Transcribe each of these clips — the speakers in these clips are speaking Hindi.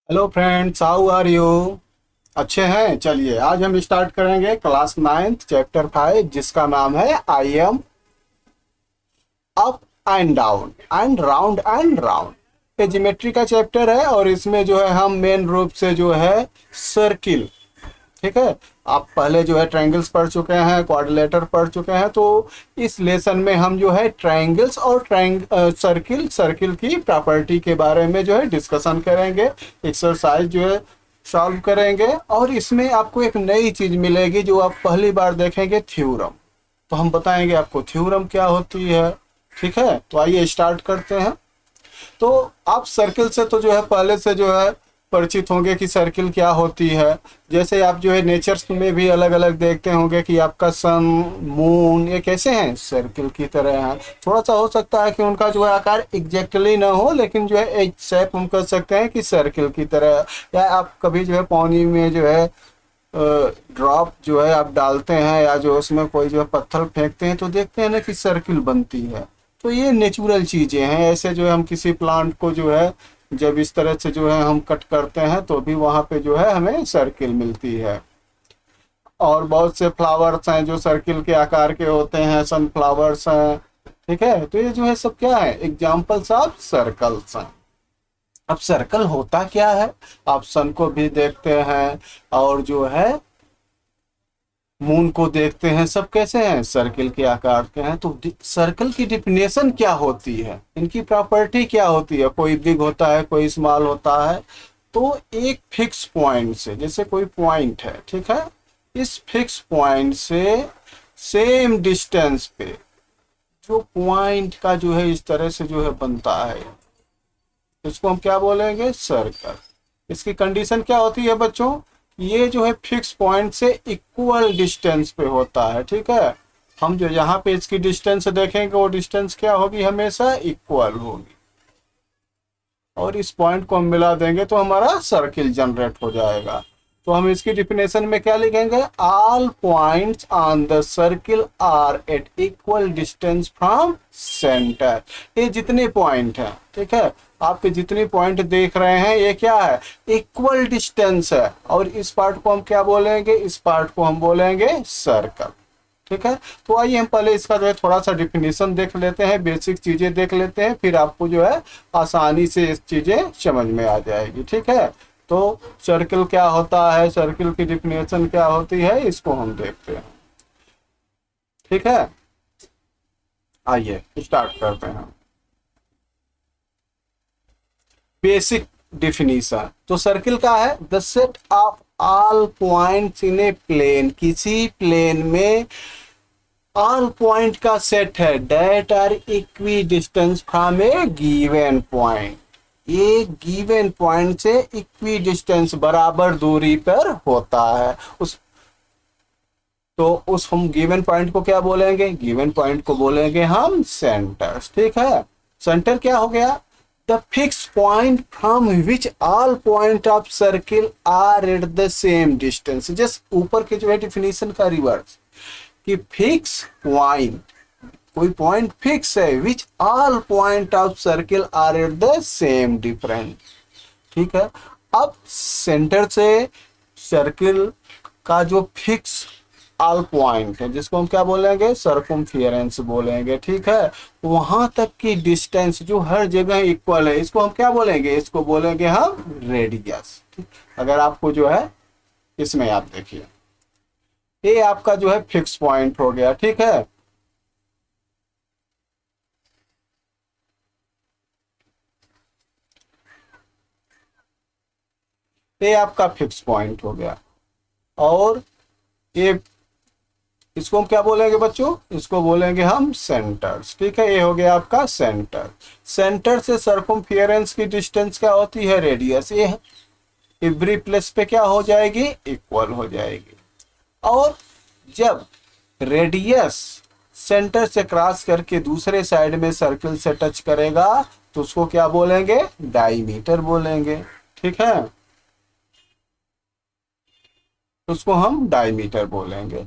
Hello friends, how are you. अच्छे हैं। चलिए आज हम स्टार्ट करेंगे क्लास 9th चैप्टर 5 जिसका नाम है I am up and down and round. ये ज्योमेट्री का चैप्टर है और इसमें जो है हम मेन रूप से जो है सर्किल, ठीक है। आप पहले जो है ट्रायंगल्स पढ़ चुके हैं, क्वाड्रिलेटर पढ़ चुके हैं, तो इस लेसन में हम जो है ट्रायंगल्स और सर्किल की प्रॉपर्टी के बारे में जो है डिस्कशन करेंगे। एक्सरसाइज जो है सॉल्व करेंगे और इसमें आपको एक नई चीज मिलेगी जो आप पहली बार देखेंगे, थ्योरम। तो हम बताएंगे आपको थ्योरम क्या होती है। ठीक है, तो आइए स्टार्ट करते हैं। तो आप सर्किल से तो जो है पहले से जो है परिचित होंगे कि सर्किल क्या होती है। जैसे आप जो है नेचर्स में भी अलग अलग देखते होंगे कि आपका सन, मून, ये कैसे हैं, सर्किल की तरह हैं। थोड़ा सा हो सकता है कि उनका जो है आकार एग्जैक्टली ना हो, लेकिन जो है एक शेप हम कर सकते हैं कि सर्किल की तरह। या आप कभी जो है पानी में जो है ड्रॉप जो है आप डालते हैं या जो उसमें कोई जो है पत्थर फेंकते हैं तो देखते हैं ना कि सर्किल बनती है। तो ये नेचुरल चीज़ें हैं। ऐसे जो है हम किसी प्लांट को जो है जब इस तरह से जो है हम कट करते हैं तो भी वहाँ पे जो है हमें सर्किल मिलती है। और बहुत से फ्लावर्स हैं जो सर्किल के आकार के होते हैं, सनफ्लावर्स हैं। ठीक है, तो ये जो है सब क्या है, एग्जाम्पल्स ऑफ सर्कल्स हैं। अब सर्कल होता क्या है, आप सन को भी देखते हैं और जो है मून को देखते हैं, सब कैसे हैं, सर्किल के आकार के हैं। तो सर्कल की डिफिनेशन क्या होती है, इनकी प्रॉपर्टी क्या होती है, कोई बिग होता है कोई स्मॉल होता है। तो एक फिक्स पॉइंट से, जैसे कोई पॉइंट है, ठीक है, इस फिक्स पॉइंट से सेम डिस्टेंस पे जो पॉइंट का जो है इस तरह से जो है बनता है, इसको हम क्या बोलेंगे, सर्कल। इसकी कंडीशन क्या होती है बच्चों, ये जो है फिक्स पॉइंट से इक्वल डिस्टेंस पे होता है। ठीक है, हम जो यहाँ पे इसकी डिस्टेंस देखेंगे वो डिस्टेंस क्या होगी, हमेशा इक्वल होगी। और इस पॉइंट को हम मिला देंगे तो हमारा सर्किल जनरेट हो जाएगा। तो हम इसकी डिफिनेशन में क्या लिखेंगे, all points on the circle are at equal distance from centre. ये जितने पॉइंट हैं, ठीक है, आप जितने पॉइंट देख रहे हैं ये क्या है, इक्वल डिस्टेंस है। और इस पार्ट को हम क्या बोलेंगे, इस पार्ट को हम बोलेंगे सर्कल। ठीक है, तो आइए हम पहले इसका जो है थोड़ा सा डिफिनेशन देख लेते हैं, बेसिक चीजें देख लेते हैं, फिर आपको जो है आसानी से इस चीजें समझ में आ जाएगी। ठीक है, तो सर्किल क्या होता है, सर्किल की डिफिनेशन क्या होती है, इसको हम देखते हैं। ठीक है, आइए स्टार्ट करते हैं। बेसिक डिफिनीशन तो सर्किल का है, the set of all points in a plane, किसी प्लेन में ऑल पॉइंट का सेट है, that are equidistance from a given point. ये गिवन पॉइंट से इक्वी डिस्टेंस, बराबर दूरी पर होता है। उस हम गिवन पॉइंट को क्या बोलेंगे, गिवन पॉइंट को बोलेंगे हम सेंटर। ठीक है, सेंटर क्या हो गया, the fixed point from which all point of circle are at the same distance. Just ऊपर के जो है डिफिनीशन का रिवर्स, कि फिक्स पॉइंट, कोई पॉइंट फिक्स है, which all point of circle are at the same difference. ठीक है, अब सेंटर से सर्किल का जो फिक्स ऑल पॉइंट है, जिसको हम क्या बोलेंगे, सर्कमफियरेंस बोलेंगे। ठीक है, वहां तक की डिस्टेंस जो हर जगह इक्वल है, इसको हम क्या बोलेंगे, इसको बोलेंगे हम रेडियस। अगर आपको जो है इसमें आप देखिए, ये आपका जो है फिक्स पॉइंट हो गया। ठीक है, ये आपका फिक्स पॉइंट हो गया। और ये, इसको हम क्या बोलेंगे बच्चों, इसको बोलेंगे हम सेंटर्स। ठीक है, ये हो गया आपका सेंटर। सेंटर से सर्कमफियरेंस की डिस्टेंस क्या होती है, रेडियस। ये एवरी प्लेस पे क्या हो जाएगी, इक्वल हो जाएगी। और जब रेडियस सेंटर से क्रॉस करके दूसरे साइड में सर्किल से टच करेगा तो उसको क्या बोलेंगे, डायमीटर बोलेंगे। ठीक है, उसको हम डायमीटर बोलेंगे।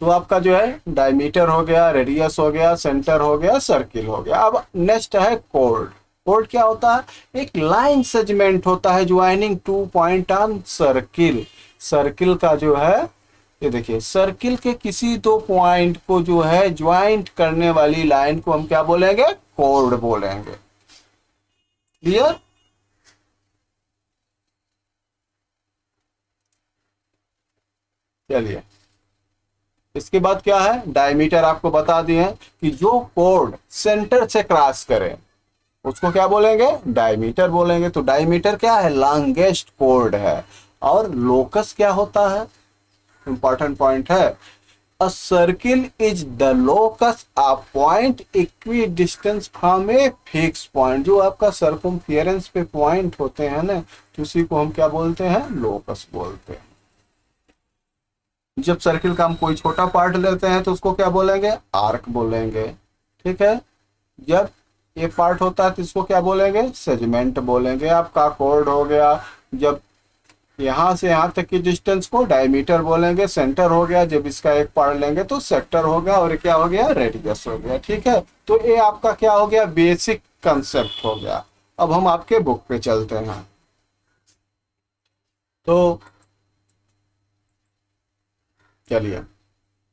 तो आपका जो है डायमीटर हो गया, रेडियस हो गया, सेंटर हो गया, सर्किल हो गया। अब नेक्स्ट है कोर्ड। कोड क्या होता है? एक लाइन सेगमेंट होता है joining two point on circle. Circle का जो है, ये देखिए, सर्किल के किसी दो पॉइंट को जो है ज्वाइंट करने वाली लाइन को हम क्या बोलेंगे? कोड बोलेंगे। क्लियर? चलिए, इसके बाद क्या है? डायमीटर आपको बता दिए हैं कि जो कोड सेंटर से क्रॉस करे उसको क्या बोलेंगे? डायमीटर बोलेंगे। तो डायमीटर क्या है? लॉन्गेस्ट कोड है। और लोकस क्या होता है? इंपॉर्टेंट पॉइंट है। अ circle is the locus of point equi distance from a fix point. जो आपका सर्कमफियरेंस पे पॉइंट होते हैं ना, तो उसी को हम क्या बोलते हैं? लोकस बोलते हैं। जब सर्किल का हम कोई छोटा पार्ट लेते हैं तो उसको क्या बोलेंगे? आर्क बोलेंगे। ठीक है। जब ये पार्ट होता है तो इसको क्या बोलेंगे? सेगमेंट बोलेंगे। आपका कोड हो गया। जब यहां से यहां तक की डिस्टेंस को डायमीटर बोलेंगे। सेंटर हो गया, जब इसका एक पार्ट लेंगे तो सेक्टर हो गया, और क्या हो गया? रेडियस हो गया। ठीक है। तो ये आपका क्या हो गया? बेसिक कंसेप्ट हो गया। अब हम आपके बुक पे चलते हैं। तो चलिए,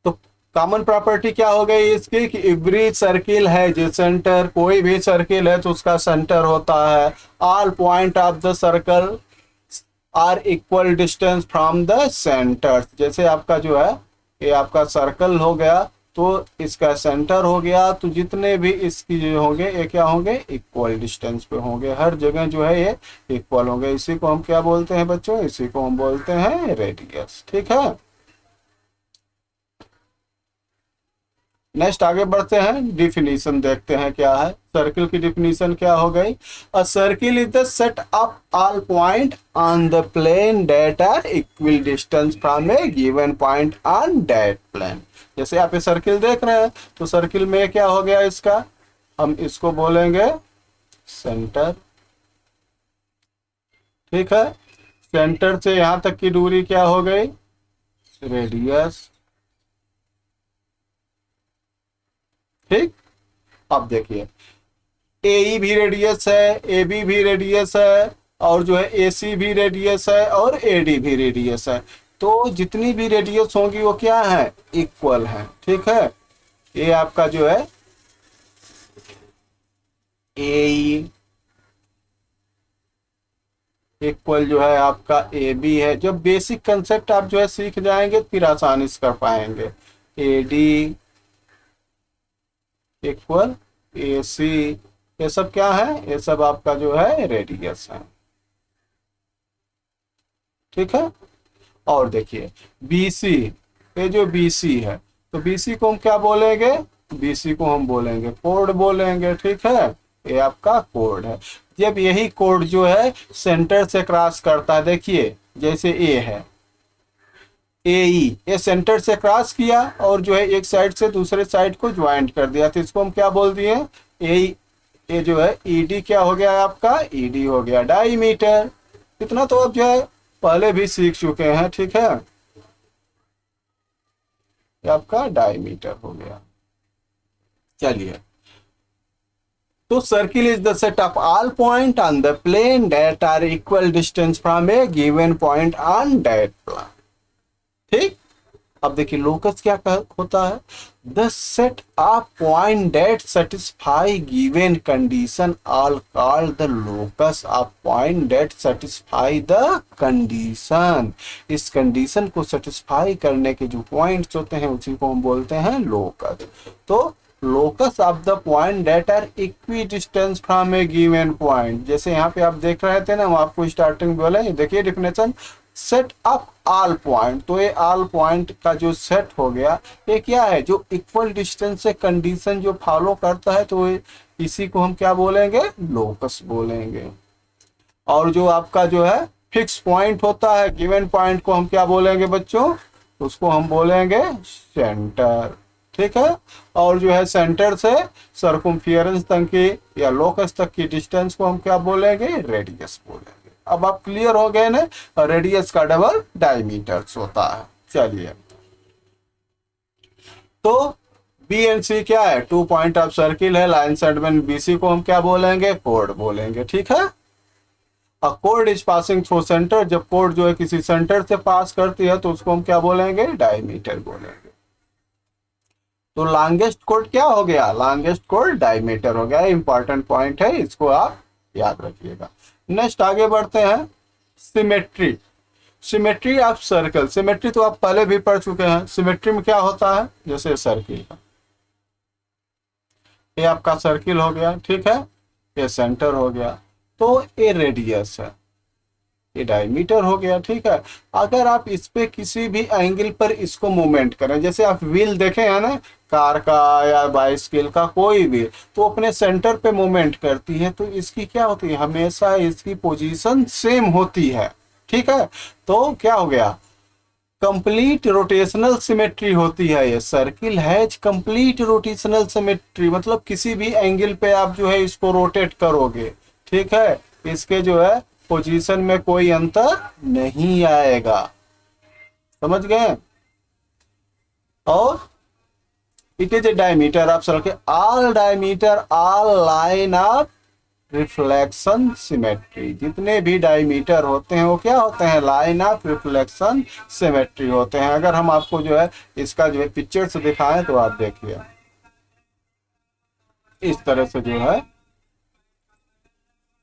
तो कॉमन प्रॉपर्टी क्या हो गई इसकी कि एवरी सर्किल है जो सेंटर, कोई भी सर्किल है तो उसका सेंटर होता है। All point of the circle are equal distance from the centre. जैसे आपका जो है, ये आपका सर्कल हो गया तो इसका सेंटर हो गया, तो जितने भी इसकी जो होंगे ये क्या होंगे? इक्वल डिस्टेंस पे होंगे। हर जगह जो है ये इक्वल होंगे। इसी को हम क्या बोलते हैं बच्चों? इसी को हम बोलते हैं रेडियस। ठीक है। नेक्स्ट आगे बढ़ते हैं, डिफिनीशन देखते हैं क्या है। सर्किल की डिफिनीशन क्या हो गई? A circle is the set of all point on the plane that are equal distance from a given point on that plane. जैसे आप ये सर्किल देख रहे हैं, तो सर्किल में क्या हो गया इसका? हम इसको बोलेंगे सेंटर। ठीक है। सेंटर से यहां तक की दूरी क्या हो गई? रेडियस। ठीक। अब देखिए, ए भी रेडियस है, ए बी भी रेडियस है, और जो है ए सी भी रेडियस है, और ए डी भी रेडियस है। तो जितनी भी रेडियस होंगी वो क्या है? इक्वल है। ठीक है। ये आपका जो है ए इक्वल जो है आपका ए बी है। जब बेसिक कंसेप्ट आप जो है सीख जाएंगे फिर आसानी से कर पाएंगे। ए डी इक्वल ए सी, ये सब क्या है? ये सब आपका जो है रेडियस है। ठीक है। और देखिए BC, ये जो BC है, तो BC को हम क्या बोलेंगे? BC को हम बोलेंगे कोड बोलेंगे। ठीक है। ये आपका कोड है। जब यही कोड जो है सेंटर से क्रॉस करता है, देखिए जैसे ए है, AE, ये सेंटर से क्रॉस किया और जो है एक साइड से दूसरे साइड को ज्वाइंट कर दिया, तो इसको हम क्या बोल दिए? ये जो है ED क्या हो गया आपका? ED हो गया डायमीटर। इतना तो अब जो है पहले भी सीख चुके हैं। ठीक है। ये आपका डायमीटर हो गया। चलिए, तो circle is the set of all point on the plane that are equal distance from a given point on that plane. ठीक। अब देखिए लोकस क्या होता है? The set of point that satisfy given condition all called the locus of point that satisfy the condition. इस कंडीशन को सेटिस्फाई करने के जो पॉइंट्स होते हैं उसी को हम बोलते हैं लोकस। तो locus of the point that are equidistance from a given point. जैसे यहाँ पे आप देख रहे थे ना, हम आपको स्टार्टिंग बोले, देखिए definition, set of all point. तो ये ऑल पॉइंट का जो सेट हो गया, ये क्या है? जो इक्वल डिस्टेंस से कंडीशन जो फॉलो करता है, तो इसी को हम क्या बोलेंगे? लोकस बोलेंगे। और जो आपका जो है फिक्स पॉइंट होता है, गिवन पॉइंट को हम क्या बोलेंगे बच्चों? उसको हम बोलेंगे सेंटर। ठीक है। और जो है सेंटर से सर्कमफियरेंस तक की या लोकस तक की डिस्टेंस को हम क्या बोलेंगे? रेडियस बोलेंगे। अब आप क्लियर हो गए ना? रेडियस का डबल डायमीटर होता है। चलिए, तो बी एंड सी क्या है, 2 पॉइंट ऑफ सर्किल है, लाइन सेगमेंट बीसी को हम क्या बोलेंगे, कोड बोलेंगे, ठीक है। A code is passing through centre, जब कोड जो है किसी सेंटर से पास करती है तो उसको हम क्या बोलेंगे, डायमीटर बोलेंगे। तो लॉन्गेस्ट कोड क्या हो गया, लॉन्गेस्ट कोड डायमीटर हो गया। इंपॉर्टेंट पॉइंट है, इसको आप याद रखिएगा। नेक्स्ट आगे बढ़ते हैं, symmetry. Symmetry of circle, symmetry तो आप पहले भी पढ़ चुके हैं। सिमेट्री में क्या होता है, जैसे सर्किल का, ये आपका सर्किल हो गया, ठीक है, ये सेंटर हो गया, तो ये रेडियस है, ये डायमीटर हो गया, ठीक है। अगर आप इस पे किसी भी एंगल पर इसको मूवमेंट करें, जैसे आप व्हील देखे हैं ना, कार का या बाइसिकल का कोई भी, तो अपने सेंटर पे मूवमेंट करती है, तो इसकी क्या होती है, हमेशा इसकी पोजीशन सेम होती है, ठीक है। तो क्या हो गया, कंप्लीट रोटेशनल सिमेट्री होती है। ये circle has complete rotational symmetry, मतलब किसी भी एंगल पे आप जो है इसको रोटेट करोगे, ठीक है, इसके जो है पोजीशन में कोई अंतर नहीं आएगा, समझ गए। और it is A diameter of circle, all diameter all line of reflection symmetry, जितने भी डायमीटर होते हैं वो क्या होते हैं, लाइन ऑफ रिफ्लेक्शन सिमेट्री होते हैं। अगर हम आपको जो है इसका जो है पिक्चर से दिखाएं तो आप देखिए, इस तरह से जो है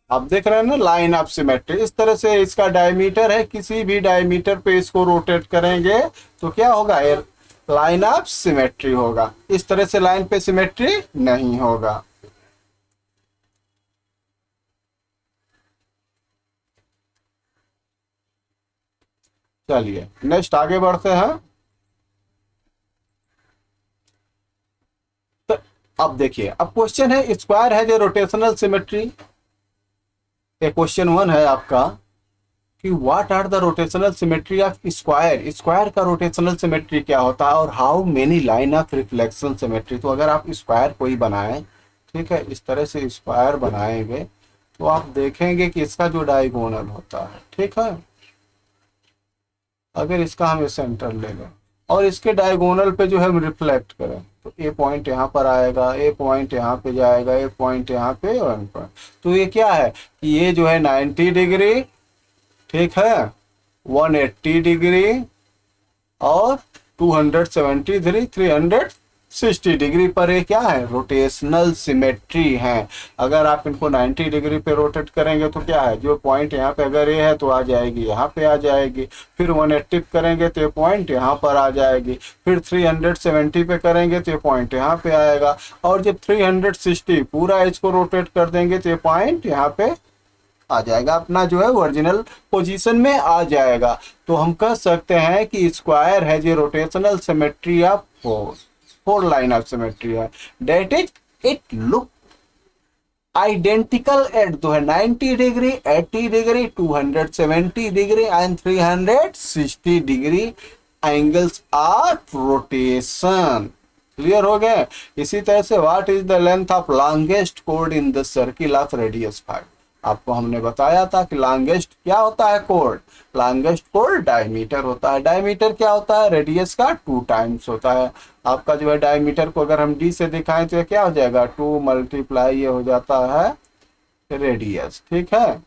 आप देख रहे हैं ना, लाइन ऑफ सिमेट्री, इस तरह से इसका डायमीटर है, किसी भी डायमीटर पे इसको रोटेट करेंगे तो क्या होगा, लाइन ऑफ सिमेट्री होगा। इस तरह से लाइन पे सिमेट्री नहीं होगा। चलिए नेक्स्ट आगे बढ़ते हैं। तो अब देखिए, अब क्वेश्चन है, स्क्वायर है जो रोटेशनल सिमेट्री। क्वेश्चन 1 है आपका कि what are the rotational symmetry of square, square का रोटेशनल सिमेट्री क्या होता है, और how many line of reflection symmetry. तो अगर आप स्क्वायर कोई बनाएं, ठीक है, इस तरह से स्क्वायर बनाएंगे तो आप देखेंगे कि इसका जो डायगोनल होता है, ठीक है, अगर इसका हम सेंटर ले लें और इसके डायगोनल पे जो है हम रिफ्लेक्ट करें, तो ए पॉइंट यहाँ पर आएगा, ए पॉइंट यहाँ पे जाएगा, ए पॉइंट यहाँ पे, 1 पॉइंट। तो ये क्या है कि ये जो है 90 डिग्री, ठीक है, 180 डिग्री और 273 360 डिग्री पर ये क्या है, रोटेशनल सिमेट्री है। अगर आप इनको 90 डिग्री पे रोटेट करेंगे तो क्या है, जो पॉइंट यहाँ पे अगर ये है तो आ जाएगी, यहाँ पे आ जाएगी, फिर 180 करेंगे तो ये पॉइंट यहाँ पर आ जाएगी, फिर 370 पे करेंगे तो ये पॉइंट यहाँ पे आएगा, और जब 360 पूरा इसको रोटेट कर देंगे तो ये पॉइंट यहाँ पे आ जाएगा, अपना जो है ओरिजिनल पोजीशन में आ जाएगा। तो हम कह सकते हैं कि स्क्वायर है जो rotational symmetry of four line of symmetry है, that is it look identical at तो है 90 degree, 80 degree, 270 degree and 360 degree angles of rotation. Clear हो गए। इसी तरह से what is the length of longest कोड in the circle of radius 5। आपको हमने बताया था कि लॉन्गेस्ट क्या होता है कोड, लॉन्गेस्ट कोड डायमीटर होता है। डायमीटर क्या होता है, रेडियस का 2 टाइम्स होता है। आपका जो है डायमीटर को अगर हम डी से दिखाएं तो क्या हो जाएगा, 2 मल्टीप्लाई ये हो जाता है रेडियस, ठीक है।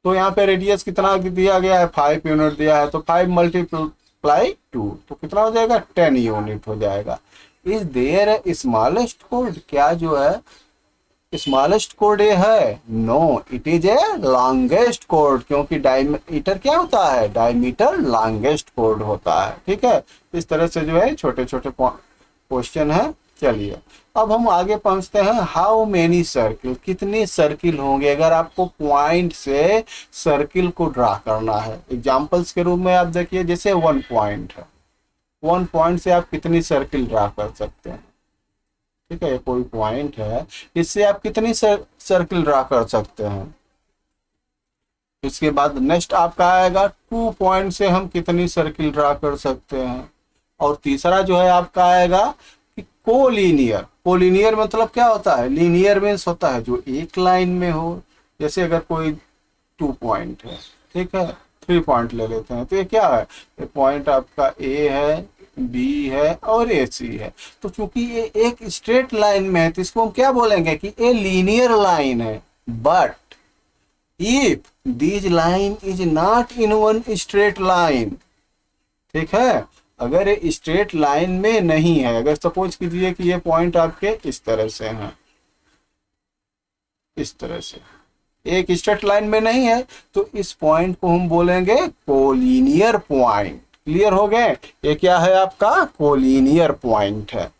तो यहाँ पे रेडियस कितना दिया गया है, 5 यूनिट दिया है, तो 5 मल्टीप्लाई 2 तो कितना हो जाएगा, 10 यूनिट हो जाएगा। इज देयर स्मॉलेस्ट कोड, क्या जो है स्मॉलेस्ट कोड ये है, no it is a longest कोड, क्योंकि डायमीटर क्या होता है, डायमीटर लॉन्गेस्ट कोड होता है, ठीक है। इस तरह से जो है छोटे छोटे क्वेश्चन है। चलिए अब हम आगे पहुंचते हैं, हाउ मेनी सर्किल, कितने सर्किल होंगे अगर आपको पॉइंट से सर्किल को ड्रा करना है। एग्जांपल्स के रूप में आप देखिए, जैसे 1 पॉइंट है, 1 पॉइंट से आप कितनी सर्किल ड्रा कर सकते हैं, ठीक है, कोई पॉइंट है, इससे आप कितनी सर्किल ड्रा कर सकते हैं। इसके बाद नेक्स्ट आपका आएगा 2 पॉइंट से हम कितनी सर्किल ड्रा कर सकते हैं। और तीसरा जो है आपका आएगा कि कोलिनियर। कोलिनियर मतलब क्या होता है, लीनियर मीन्स होता है जो एक लाइन में हो। जैसे अगर कोई 2 पॉइंट है, ठीक है, 3 पॉइंट ले लेते हैं, तो ये क्या है, ये पॉइंट आपका ए है, बी है और ए सी है। तो चूंकि ये एक स्ट्रेट लाइन में है तो इसको हम क्या बोलेंगे कि ये लीनियर लाइन है। But if this line is not in one straight line, ठीक है, अगर ये स्ट्रेट लाइन में नहीं है, अगर सपोज कीजिए कि ये पॉइंट आपके इस तरह से हैं, इस तरह से एक स्ट्रेट लाइन में नहीं है, तो इस पॉइंट को हम बोलेंगे कोलिनियर पॉइंट। क्लियर हो गए? ये क्या है आपका कोलिनियर पॉइंट है।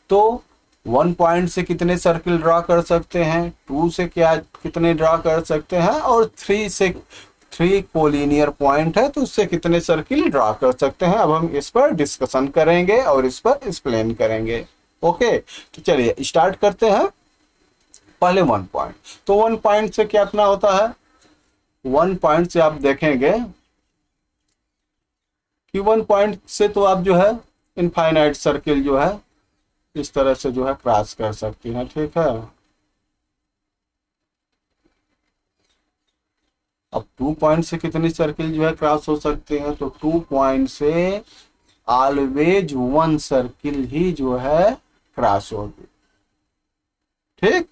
तो 1 पॉइंट से कितने सर्किल ड्रा कर सकते हैं, 2 से क्या कितने ड्रा कर सकते हैं, और 3 कोलिनियर पॉइंट है तो उससे कितने सर्किल ड्रा कर सकते हैं। अब हम इस पर डिस्कशन करेंगे और इस पर एक्सप्लेन करेंगे। ओके, तो चलिए स्टार्ट करते हैं। पहले 1 पॉइंट, तो 1 पॉइंट से क्या करना होता है, 1 पॉइंट से आप देखेंगे कि 1 पॉइंट से तो आप जो है इनफाइनाइट सर्किल जो है इस तरह से जो है क्रॉस कर सकती हैं। ठीक है, अब 2 पॉइंट से कितनी सर्किल जो है क्रॉस हो सकती है, तो 2 पॉइंट से ऑलवेज 1 सर्किल ही जो है क्रॉस होगी। ठीक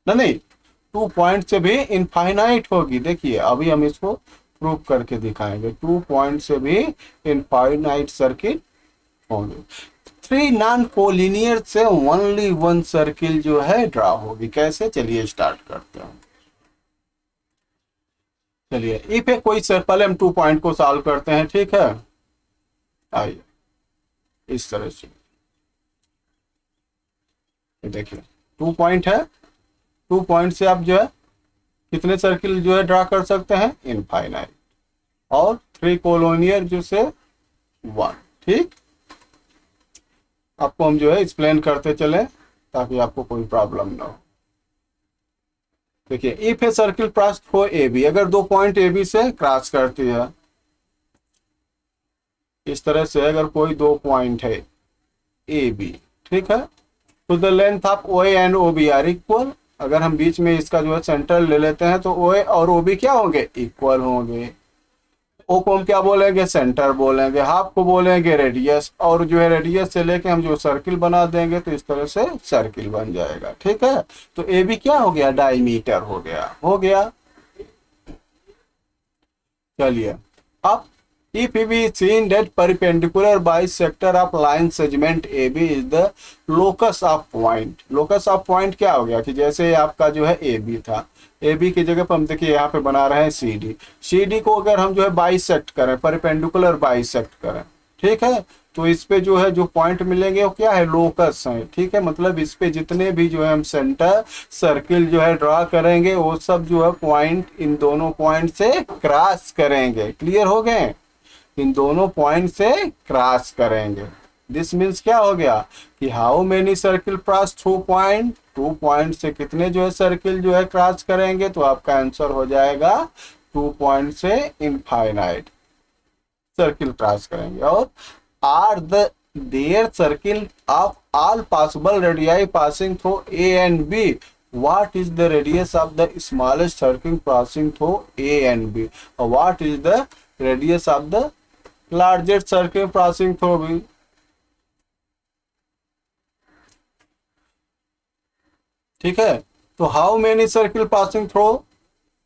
नहीं, 2 पॉइंट से भी इनफाइनाइट होगी। देखिए अभी हम इसको प्रूव करके दिखाएंगे। 2 पॉइंट से भी इनफाइनाइट सर्किल होंगे। 3 नॉन कोलिनियर से ओनली 1 सर्किल जो है ड्रा होगी। कैसे, चलिए स्टार्ट करते हैं। चलिए इफ है कोई सर, पहले हम 2 पॉइंट को सॉल्व करते हैं। ठीक है, आइए इस तरह से देखिए 2 पॉइंट है, 2 पॉइंट से आप जो है कितने सर्किल जो है ड्रा कर सकते हैं, इनफाइनाइट, और 3 कोलिनियर जो से 1। ठीक, आपको हम जो है एक्सप्लेन करते चले ताकि आपको कोई प्रॉब्लम ना हो। देखिए इफ ए सर्किल क्रॉस हो ए बी, अगर 2 पॉइंट ए बी से क्रॉस करती है इस तरह से, अगर कोई 2 पॉइंट है ए बी, ठीक है, तो the length of O A and O B are equal. अगर हम बीच में इसका जो है सेंटर ले लेते हैं तो ओ ए और ओ बी क्या होंगे, इक्वल होंगे। ओ को हम क्या बोलेंगे, सेंटर बोलेंगे, हाफ को बोलेंगे रेडियस, और जो है रेडियस से लेके हम जो सर्किल बना देंगे तो इस तरह से सर्किल बन जाएगा। ठीक है, तो ए बी क्या हो गया, डायमीटर हो गया। चलिए अब if we seen that perpendicular bisector of line segment AB is the locus of point। locus of point क्या हो गया कि जैसे आपका जो है AB था, AB की जगह पर हम देखिए यहाँ पे बना रहे हैं CD। CD को अगर हम जो है बाइसेक्ट करें, परपेंडिकुलर बाइसेक्ट करें, ठीक है, तो इस पे जो है जो पॉइंट मिलेंगे वो क्या है, लोकस है। ठीक है, मतलब इस पे जितने भी जो है हम सेंटर सर्किल जो है ड्रा करेंगे वो सब जो है पॉइंट इन दोनों पॉइंट से क्रॉस करेंगे। क्लियर हो गए, इन दोनों पॉइंट से क्रॉस करेंगे। दिस मीन्स क्या हो गया कि how many circle cross through point, 2 point से कितने जो है सर्किल जो है क्रॉस करेंगे, तो आपका आंसर हो जाएगा 2 पॉइंट से इनफाइनाइट सर्किल क्रॉस करेंगे। और are the there circle of all possible radii passing through A and B, what is the radius of the smallest circle passing through A and B, or what is the radius of the largest circle passing through B। ठीक है, तो how many circle passing through,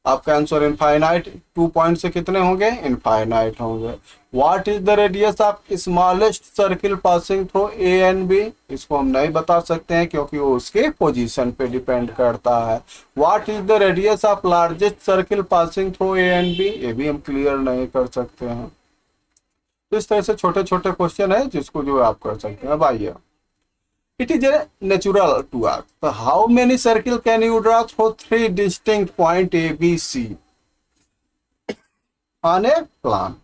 आपका आंसर इनफाइनाइट। 2 पॉइंट से कितने होंगे, इनफाइनाइट होंगे। What is the radius of smallest circle passing through A and B, इसको हम नहीं बता सकते हैं क्योंकि वो उसके पोजीशन पे डिपेंड करता है। What is the radius of largest circle passing through A and B, ये भी हम क्लियर नहीं कर सकते हैं। तो इस तरह से छोटे छोटे क्वेश्चन है जिसको जो आप कर सकते हैं। अब आइए, it is a natural to ask, so how many circle can you draw for 3 distinct point A, B, C on a plan।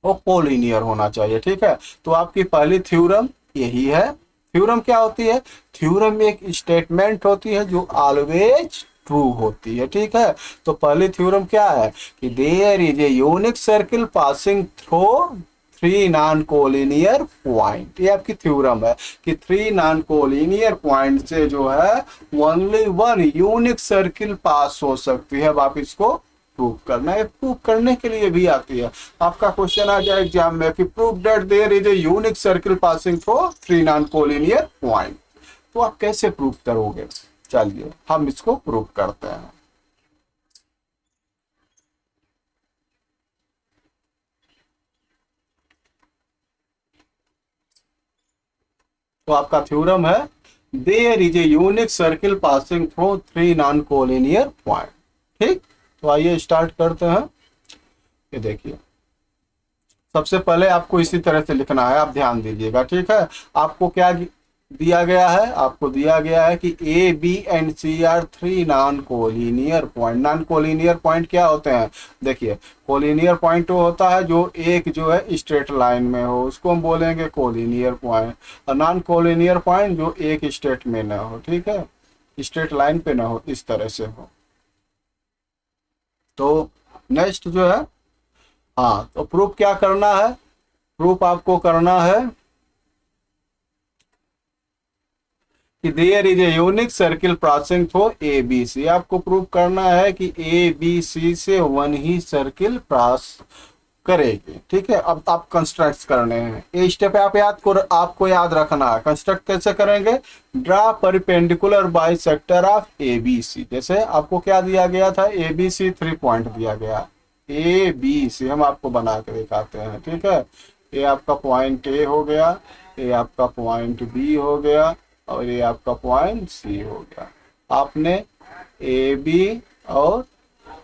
वो कोलिनियर होना चाहिए। ठीक है, तो आपकी पहली थ्योरम यही है। थ्योरम क्या होती है, थ्योरम एक स्टेटमेंट होती है जो ऑलवेज ट्रू होती है। ठीक है, तो पहली थ्योरम क्या है कि there is a unique circle passing through 3 non collinear point. ये आपकी थ्योरम है कि 3 नॉन कोलिनियर पॉइंट से जो है ओनली 1 यूनिक सर्किल पास हो सकती है। अब आप इसको प्रूव करना है, प्रूव करने के लिए भी आती है। आपका क्वेश्चन आ जाए एग्जाम में कि prove that there is a unique circle passing through 3 non collinear point, तो आप कैसे प्रूव करोगे? चलिए हम इसको प्रूव करते हैं। तो आपका थ्योरम है there is a unique circle passing through 3 non collinear point. ठीक, तो आइए स्टार्ट करते हैं। ये देखिए, सबसे पहले आपको इसी तरह से लिखना है, आप ध्यान दीजिएगा। ठीक है, आपको क्या दिया गया है? आपको दिया गया है कि A B and C are 3 non collinear point. Non collinear point क्या होते हैं? देखिए, कोलिनियर पॉइंट वो होता है जो एक जो है स्ट्रेट लाइन में हो, उसको हम बोलेंगे कोलिनियर पॉइंट। और नॉन कोलिनियर पॉइंट जो एक स्ट्रेट में ना हो, ठीक है, स्ट्रेट लाइन पे ना हो, इस तरह से हो। तो नेक्स्ट जो है, हाँ, तो प्रूफ क्या करना है? प्रूफ आपको करना है कि there is a unique circle passing through A B C. आपको प्रूफ करना है कि ए बी सी से वन ही सर्किल पास करेगी। ठीक है, अब आप कंस्ट्रक्ट करने हैं। ये स्टेप आपको याद रखना है। कंस्ट्रक्ट कैसे करेंगे? Draw perpendicular bisector of A B C. जैसे आपको क्या दिया गया था? ए बी सी 3 पॉइंट दिया गया, ए बी सी हम आपको बना के दिखाते हैं। ठीक है, ये आपका पॉइंट ए हो गया, ये आपका पॉइंट बी हो गया, और ये आपका पॉइंट सी हो गया। आपने ए बी और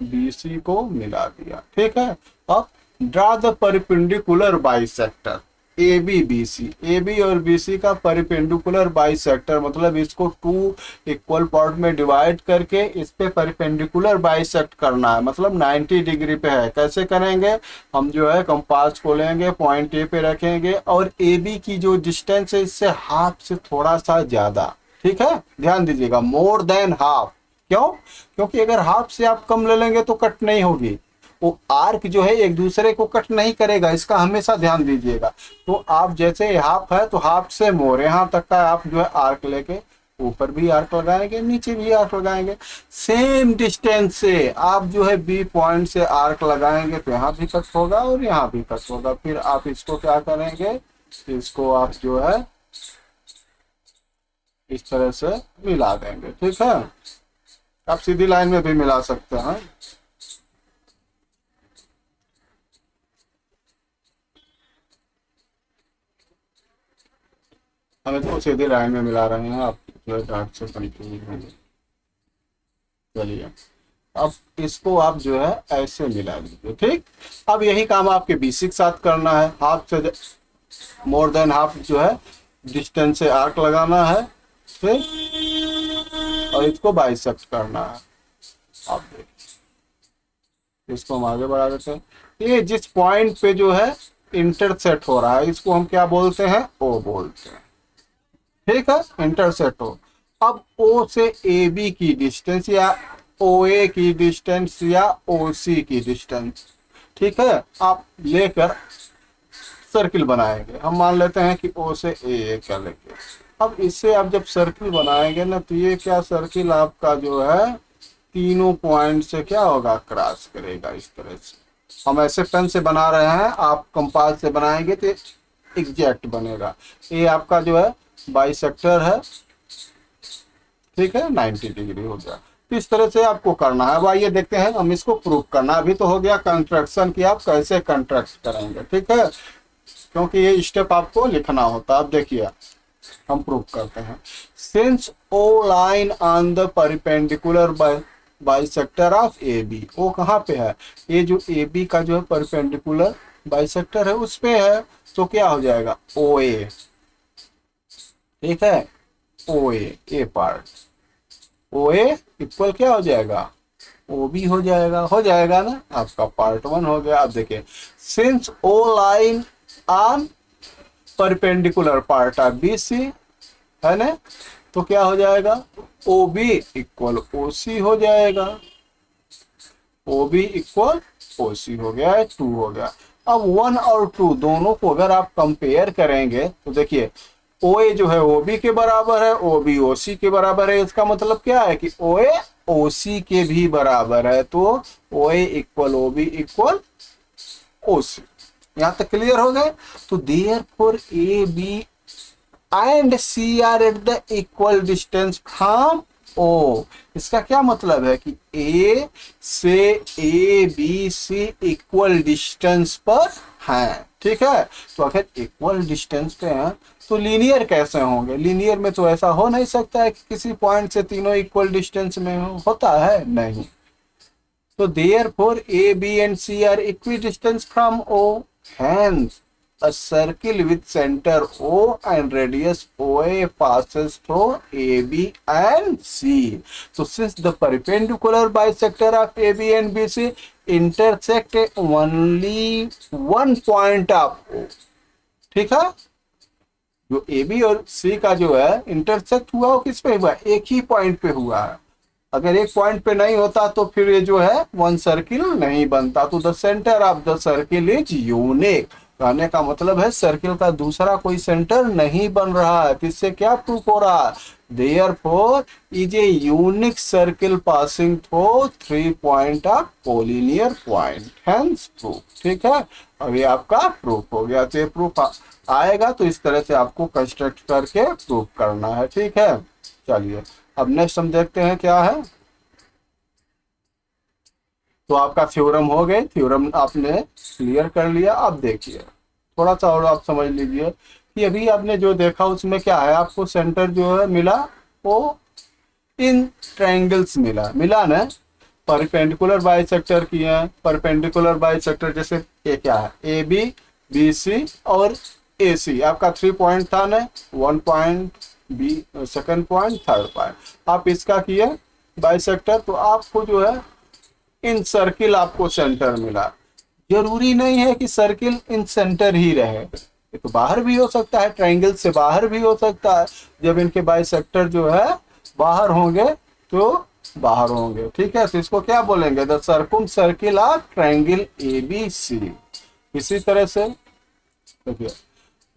बी सी को मिला दिया। ठीक है, अब draw the perpendicular bisector A B B C. A B और बी सी का परपेंडिकुलर बाइसेक्टर मतलब इसको 2 इक्वल पार्ट में डिवाइड करके इस पे परपेंडिकुलर बाइसेक्ट करना है, मतलब 90 डिग्री पे है। कैसे करेंगे? हम जो है कंपास को लेंगे, पॉइंट ए पे रखेंगे, और ए बी की जो डिस्टेंस है इससे हाफ से थोड़ा सा ज्यादा। ठीक है, ध्यान दीजिएगा, मोर देन हाफ। क्यों? क्योंकि अगर हाफ से आप कम ले लेंगे तो कट नहीं होगी, वो आर्क जो है एक दूसरे को कट नहीं करेगा, इसका हमेशा ध्यान दीजिएगा। तो आप जैसे हाफ है तो हाफ से मोर यहाँ तक का आप जो है आर्क लेके ऊपर भी आर्क लगाएंगे, नीचे भी आर्क लगाएंगे। सेम डिस्टेंस से आप जो है बी पॉइंट से आर्क लगाएंगे तो यहाँ भी कट होगा और यहाँ भी कट होगा। फिर आप इसको क्या करेंगे? इसको आप जो है इस तरह से मिला देंगे। ठीक है, आप सीधी लाइन में भी मिला सकते हैं। हम इसको सीधी लाइन में मिला रहे हैं, आप जो है डार्क से कंफ्यूज होंगे। चलिए, अब इसको आप जो है ऐसे मिला लीजिए। ठीक, अब यही काम आपके बीसी के साथ करना है। हाफ से मोर देन हाफ जो है डिस्टेंस से आर्क लगाना है, ठीक, और इसको बाइसेक्ट करना है। आप देखिए, इसको हम आगे बढ़ा देते हैं। ये जिस पॉइंट पे जो है इंटरसेक्ट हो रहा है इसको हम क्या बोलते हैं? ओ बोलते हैं। ठीक है, इंटरसेक्ट हो। अब ओ से ए बी की डिस्टेंस या ओ ए की डिस्टेंस या ओ सी की डिस्टेंस, ठीक है, आप लेकर सर्किल बनाएंगे। हम मान लेते हैं कि ओ से ए का लेके। अब इससे आप जब सर्किल बनाएंगे ना तो ये क्या सर्किल आपका जो है तीनों पॉइंट से क्या होगा? क्रॉस करेगा इस तरह से। हम ऐसे पेन से बना रहे हैं, आप कंपास से बनाएंगे तो एग्जैक्ट बनेगा। ये आपका जो है बाइसेक्टर है, ठीक है, 90 डिग्री हो गया। तो इस तरह से आपको करना है। अब आइए देखते हैं हम इसको प्रूफ करना। अभी तो हो गया कंस्ट्रक्शन की, आप कैसे कंस्ट्रक्ट करेंगे। ठीक है, क्योंकि ये स्टेप आपको लिखना होता है। अब देखिए हम प्रूफ करते हैं। Since O line on the perpendicular bisector of A B. O कहाँ पे है? ये जो ए बी का जो है परपेंडिकुलर बाइसेक्टर है उस पे है, तो क्या हो जाएगा? ओ ए। ठीक है, ओ ए पार्ट, ओ ए इक्वल क्या हो जाएगा? ओ बी हो जाएगा ना। आपका पार्ट 1 हो गया। अब देखिए, since O line on perpendicular part of B C है ना, तो क्या हो जाएगा? ओ बी इक्वल ओ सी हो जाएगा। ओ बी इक्वल ओ सी हो गया है, 2 हो गया। अब 1 और 2 दोनों को अगर आप कंपेयर करेंगे तो देखिए ओ ए जो है ओ बी के बराबर है, ओ बी ओ सी के बराबर है। इसका मतलब क्या है कि ओ ए OC के भी बराबर है, तो OA equal OB equal OC। यहां तक क्लियर हो गए। तो therefore AB and C are at the equal distance from O। इसका क्या मतलब है कि A से ABC इक्वल डिस्टेंस पर हैं, ठीक है। तो अगर इक्वल डिस्टेंस पे हैं तो लीनियर कैसे होंगे? लीनियर में तो ऐसा हो नहीं सकता है कि किसी पॉइंट से तीनों इक्वल डिस्टेंस में होता है, नहीं। तो therefore A, B and C are equidistant from O. Hence, a circle with center O and radius OA passes through AB and C. So since the perpendicular bisector of AB and BC intersect only one point of O, ठीक है। जो AB और C का जो है इंटरसेक्ट हुआ वो किस पे हुआ? एक ही पॉइंट पे हुआ है। अगर एक पॉइंट पे नहीं होता तो फिर ये जो है वन सर्किल नहीं बनता। तो the centre of the circle is unique. कहने का मतलब है सर्किल का दूसरा कोई सेंटर नहीं बन रहा है। इससे क्या प्रूफ हो रहा है? Therefore is a unique circle passing through 3 point of collinear point, hence proof. ठीक है, अभी आपका प्रूफ हो गया। तो प्रूफ आएगा तो इस तरह से आपको कंस्ट्रक्ट करके प्रूफ करना है, ठीक है। चलिए अब नेक्स्ट हम देखते हैं क्या है। तो आपका थ्योरम हो गए, थ्योरम आपने क्लियर कर लिया। अब देखिए थोड़ा सा और आप समझ लीजिए कि अभी आपने जो देखा उसमें क्या है, आपको सेंटर जो है मिला वो इन ट्रायंगल्स मिला ना, परपेंडिकुलर बाइसेक्टर किए हैं। परपेंडिकुलर बाइसेक्टर जैसे ये क्या है, ए बी बी सी और ए सी। आपका 3 पॉइंट था ना, 1 point B, second point, third point. आप इसका किए बाइसेक्टर, तो आपको जो है इन सर्किल आपको सेंटर मिला। जरूरी नहीं है कि सर्किल इन सेंटर ही रहे, ये तो बाहर भी हो सकता है, ट्रायंगल से बाहर भी हो सकता है। जब इनके बाइसेक्टर जो है बाहर होंगे तो बाहर होंगे, ठीक है। तो इसको क्या बोलेंगे? The सर्कुम circle of triangle A B C. इसी तरह से देखिए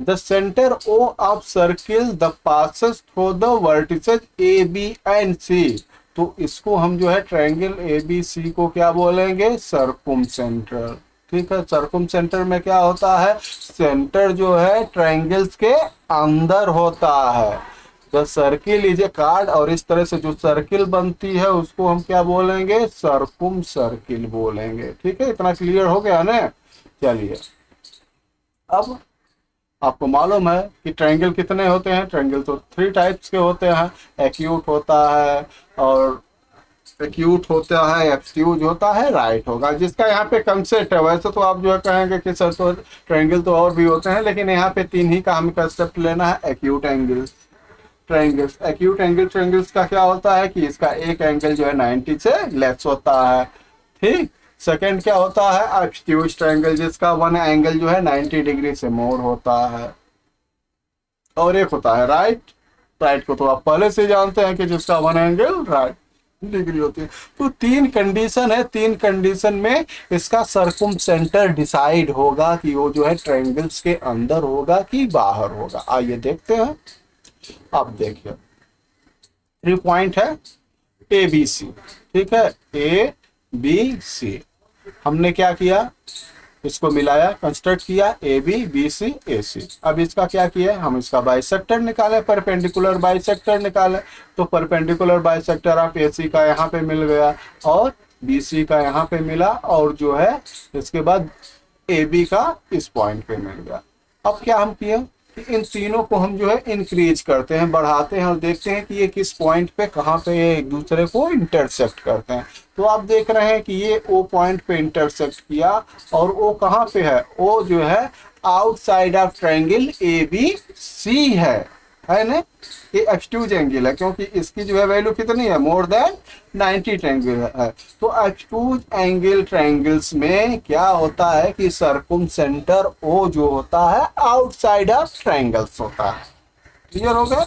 the centre O of circle the passes through the vertices A B and C. तो इसको हम जो है ट्रायंगल ए बी सी को क्या बोलेंगे? सर्कुम सेंटर, ठीक है। सर्कुम सेंटर में क्या होता है? सेंटर जो है ट्रायंगल्स के अंदर होता है। The circle is a card, और इस तरह से जो सर्किल बनती है उसको हम क्या बोलेंगे? सर्कुम सर्किल बोलेंगे, ठीक है। इतना क्लियर हो गया ना। चलिए अब आपको मालूम है कि ट्रायंगल कितने होते हैं। ट्रायंगल तो 3 टाइप्स के होते हैं। एक्यूट होता है, और एक्यूट होता है, एक्सट्यूज होता है, राइट होगा। जिसका यहाँ पे कंसेप्ट है, वैसे तो आप जो है कहेंगे कि सर तो ट्रायंगल तो और भी होते हैं, लेकिन यहाँ पे 3 ही का हमें कंसेप्ट लेना है। Acute angle triangles, acute angle triangles का क्या होता है कि इसका एक एंगल जो है 90 से लेस होता है, ठीक। सेकंड क्या होता है? एक्सट्यूज ट्रायंगल, जिसका वन एंगल जो है 90 डिग्री से मोर होता है। और एक होता है राइट को तो आप पहले से जानते हैं कि जिसका वन एंगल राइट डिग्री होती है। तो 3 कंडीशन है, 3 कंडीशन में इसका सर्कुम सेंटर डिसाइड होगा कि वो जो है ट्रायंगल्स के अंदर होगा कि बाहर होगा। आइए देखते हैं। अब देखिए 3 पॉइंट है ए बी सी, ठीक है। ए बी सी हमने क्या किया? इसको मिलाया, कंस्ट्रक्ट किया, ए बी बी सी ए सी। अब इसका क्या किया? हम इसका बाइसेक्टर निकाले, परपेंडिकुलर बाइसेक्टर निकाले। तो परपेंडिकुलर बाइसेक्टर ऑफ ए सी का यहाँ पे मिल गया और बी सी का यहाँ पे मिला, और जो है इसके बाद ए बी का इस पॉइंट पे मिल गया। अब क्या हम किए कि इन तीनों को हम जो है इंक्रीज करते हैं, बढ़ाते हैं, और देखते हैं कि ये किस पॉइंट पे कहाँ पे ये एक दूसरे को इंटरसेक्ट करते हैं। तो आप देख रहे हैं कि ये ओ पॉइंट पे इंटरसेक्ट किया, और ओ कहाँ पे है? ओ जो है outside of triangle A B C है ना। ये एक्सट्यूज एंगल है, क्योंकि इसकी जो है वैल्यू कितनी है? मोर देन 90 ट्रायंगल है। तो एक्सट्यूज एंगल ट्रायंगल्स में क्या होता है कि सर्कुम सेंटर ओ जो होता है आउटसाइड ऑफ ट्रायंगल्स होता है। क्लियर हो गया?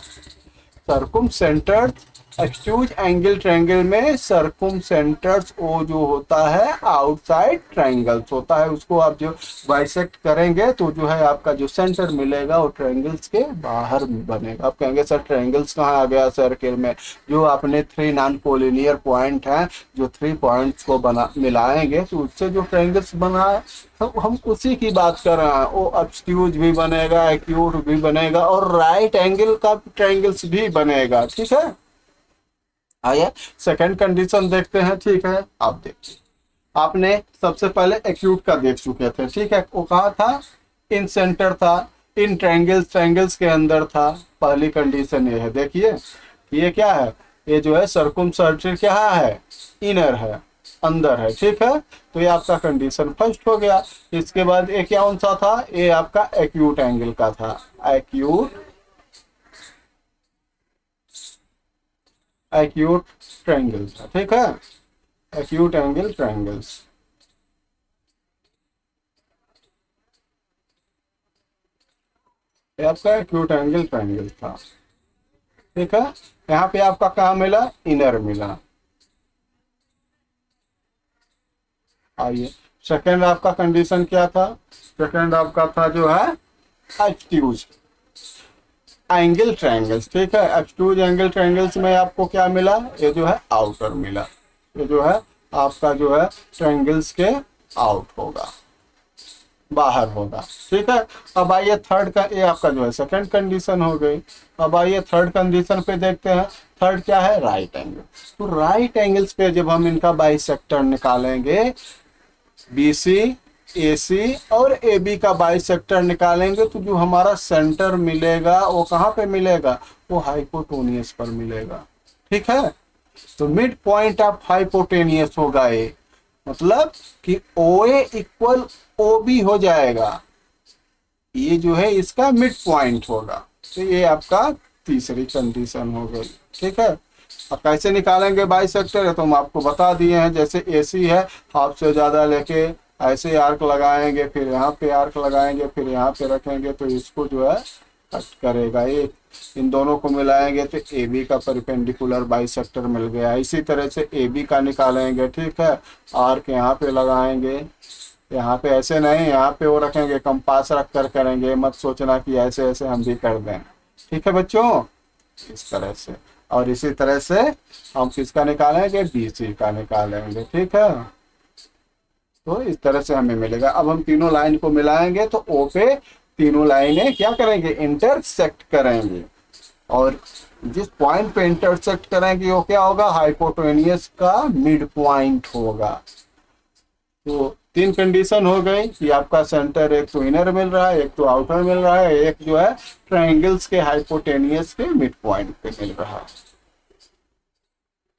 सर्कुम सेंटर एक्सट्रूज एंगल ट्रायंगल में सरकुम सेंटर्स वो जो होता है आउटसाइड ट्रायंगल्स होता है, उसको आप जो बाइसेक्ट करेंगे तो जो है आपका जो सेंटर मिलेगा वो ट्रायंगल्स के बाहर बनेगा। आप कहेंगे सर ट्रायंगल्स कहाँ आ गया सर्किल में? जो आपने 3 नॉन कोलिनियर पॉइंट हैं, जो 3 पॉइंट्स को बना मिलाएंगे तो उससे जो ट्रायंगल्स बना है तो हम उसी की बात कर रहे हैं। वो ऑब्ट्यूज भी बनेगा, एक्यूट भी बनेगा और राइट एंगल का ट्रायंगल्स भी बनेगा। ठीक है, आइए सेकंड कंडीशन देखते हैं। ठीक है, आप देखिए, आपने सबसे पहले एक्यूट का देख चुके थे। ठीक है, वो कहाँ था? इन सेंटर था, इन ट्रायंगल्स के अंदर था। पहली कंडीशन ये है, देखिए ये क्या है, ये जो है सर्कुम सर्किल क्या है, इनर है, अंदर है। ठीक है, तो ये आपका कंडीशन फर्स्ट हो गया। इसके बाद ये क्या कौन सा था? ये आपका एक्यूट एंगल का था, एक्यूट ट्रायंगल था। ठीक है, एक्यूट एंगल ट्रायंगल्स, ये आपका एक्यूट एंगल ट्रायंगल था। ठीक है, यहाँ पे आपका कहाँ मिला? इनर मिला। आइए सेकंड आपका कंडीशन क्या था? सेकंड आपका था जो है एक्सट्रूज एंगल ट्रायंगल्स। ठीक है, एक्सट्रूज एंगल ट्रायंगल्स में आपको क्या मिला? ये जो है आउटर मिला, ये जो है आपका जो है ट्रायंगल्स के आउट होगा, बाहर होगा। ठीक है, अब आइए थर्ड का, ये आपका जो है सेकंड कंडीशन हो गई। अब आइए थर्ड कंडीशन पे देखते हैं। थर्ड क्या है? Right angle. तो राइट एंगल्स पे जब हम इनका बाइसेक्टर निकालेंगे, बीसी, एसी और एबी का बाइसेक्टर निकालेंगे तो जो हमारा सेंटर मिलेगा वो कहाँ पे मिलेगा? वो हाइपोटेनियस पर मिलेगा। ठीक है, तो मिड पॉइंट ऑफ हाइपोटेनियस होगा ये, मतलब कि OA इक्वल OB हो जाएगा, ये जो है इसका मिड पॉइंट होगा। तो ये आपका तीसरी कंडीशन हो गई। ठीक है, अब कैसे निकालेंगे बाइसेक्टर है तो हम आपको बता दिए हैं। जैसे AC है, हाफ से ज़्यादा लेके ऐसे आर्क लगाएंगे, फिर यहाँ पे आर्क लगाएंगे, फिर यहाँ पे रखेंगे तो इसको जो है कट करेगा। ये इन दोनों को मिलाएंगे तो AB का परपेंडिकुलर बाइसेक्टर मिल गया। इसी तरह से AB का निकालेंगे। ठीक है, आर्क यहाँ पे लगाएंगे, यहाँ पे ऐसे नहीं, यहाँ पे वो रखेंगे, कंपास रख कर करेंगे, मत सोचना कि ऐसे ऐसे हम भी कर दें। ठीक है बच्चों, इस तरह से। और इसी तरह से हम किसका निकालेंगे? BC का निकालेंगे। ठीक है, तो इस तरह से हमें मिलेगा। अब हम तीनों लाइन को मिलाएंगे तो O पे तीनों लाइनें क्या करेंगे? इंटरसेक्ट करेंगे, और जिस पॉइंट पे इंटरसेक्ट करेंगे वो क्या होगा? हाइपोटेनियस का मिड पॉइंट होगा। तो 3 कंडीशन हो गई कि आपका सेंटर एक तो इनर मिल रहा है, एक तो आउटर मिल रहा है, एक जो है ट्रायंगल्स के हाइपोटेनियस के मिड पॉइंट पे मिल रहा है।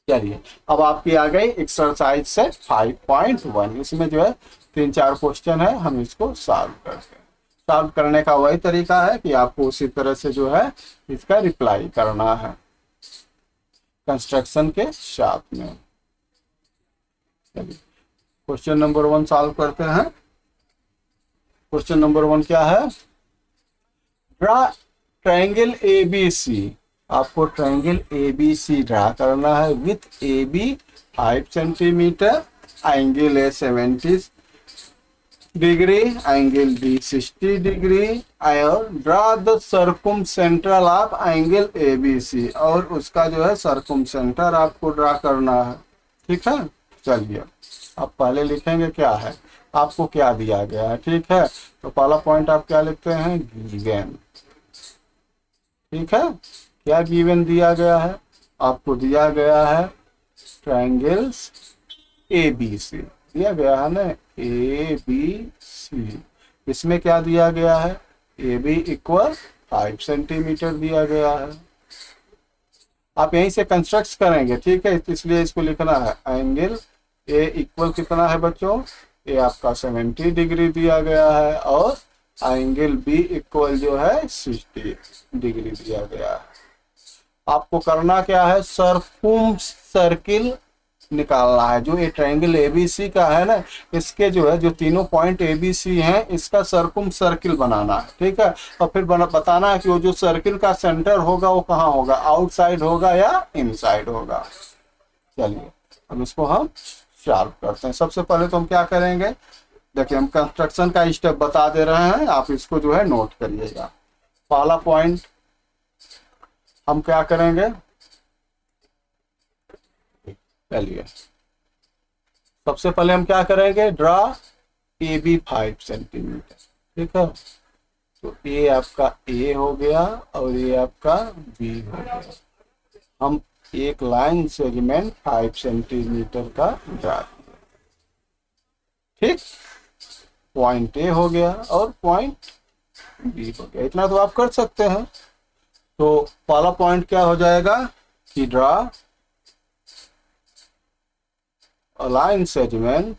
चलिए अब आपकी आ गई एक्सरसाइज से 5.1। इसमें जो है 3-4 क्वेश्चन है, हम इसको सॉल्व करते हैं। सॉल्व करने का वही तरीका है कि आपको उसी तरह से जो है इसका रिप्लाई करना है कंस्ट्रक्शन के साथ में। चलिए क्वेश्चन नंबर 1 सॉल्व करते हैं। क्वेश्चन नंबर 1 क्या है? Draw triangle ABC। आपको ट्रायंगल ABC ड्रा करना है with AB 5 centimetre, angle A 70 degree, angle B 60 degree, और draw the circum central of angle ABC, और उसका जो है सर्कुम सेंटर आपको ड्रा करना है। ठीक है, चलिए आप पहले लिखेंगे क्या है, आपको क्या दिया गया है। ठीक है, तो पहला पॉइंट आप क्या लिखते हैं? गिवन। ठीक है, क्या गिवन दिया गया है? आपको दिया गया है ट्रायंगल्स ABC दिया गया है ना, ABC। इसमें क्या दिया गया है? AB इक्वल 5 सेंटीमीटर दिया गया है। आप यहीं से कंस्ट्रक्ट करेंगे। ठीक है, इसलिए इसको लिखना है एंगल A इक्वल कितना है बच्चों? ए आपका 70 डिग्री दिया गया है, और एंगल B इक्वल जो है 60 डिग्री दिया गया है। आपको करना क्या है? सर्कुम सर्किल निकालना है। जो ये ट्रायंगल एबीसी का है ना, इसके जो है जो तीनों पॉइंट एबीसी हैं, इसका सरकुम सर्किल बनाना है, ठीक है। और फिर बताना है कि वो जो सर्किल का सेंटर होगा वो कहाँ होगा, आउटसाइड होगा या इनसाइड होगा। चलिए अब इसको हम सॉल्व करते हैं। सबसे पहले तो हम क्या करेंगे, देखिए हम कंस्ट्रक्शन का स्टेप बता दे रहे हैं, आप इसको जो है नोट करिएगा। पहला पॉइंट हम क्या करेंगे, चलिए सबसे पहले हम क्या करेंगे, ड्रा ए बी 5 सेंटीमीटर, ठीक है। तो ए आपका ए हो गया और ये आपका बी हो गया। हम एक लाइन सेगमेंट 5 सेंटीमीटर का ड्रा, ठीक। पॉइंट ए हो गया और पॉइंट बी हो गया, इतना तो आप कर सकते हैं। तो पहला पॉइंट क्या हो जाएगा कि draw a line segment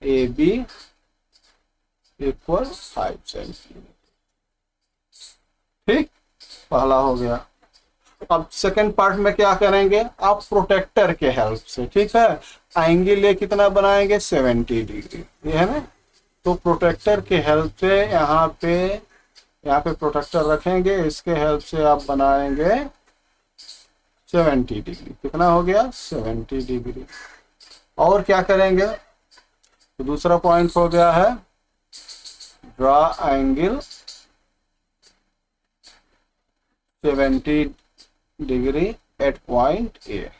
A B equal 5 centimetre, ठीक, पहला हो गया। अब सेकंड पार्ट में क्या करेंगे, आप प्रोटेक्टर के हेल्प से, ठीक है, एंगल ये कितना बनाएंगे 70 डिग्री, ये है ना। तो प्रोटेक्टर के हेल्प से यहाँ पे प्रोटेक्टर रखेंगे, इसके हेल्प से आप बनाएंगे 70 डिग्री। कितना हो गया 70 डिग्री। और क्या करेंगे, तो दूसरा पॉइंट हो गया है draw angle 70 degree at point A.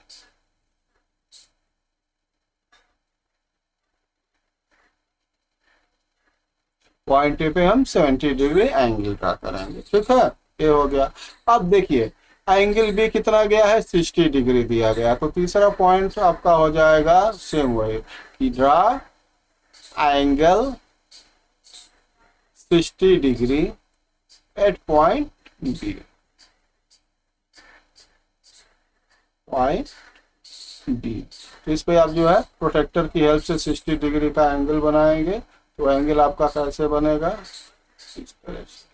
Point A पे हम 70 डिग्री एंगल का करेंगे, ठीक है, ये हो गया। अब देखिए एंगल भी कितना गया है 60 डिग्री दिया गया। तो तीसरा पॉइंट आपका हो जाएगा सेम वही कि draw angle 60 degree at point B, point D. तो इस पे आप जो है प्रोटेक्टर की हेल्प से 60 डिग्री का एंगल बनाएंगे। तो एंगल आपका कैसे बनेगा, इस तरह से।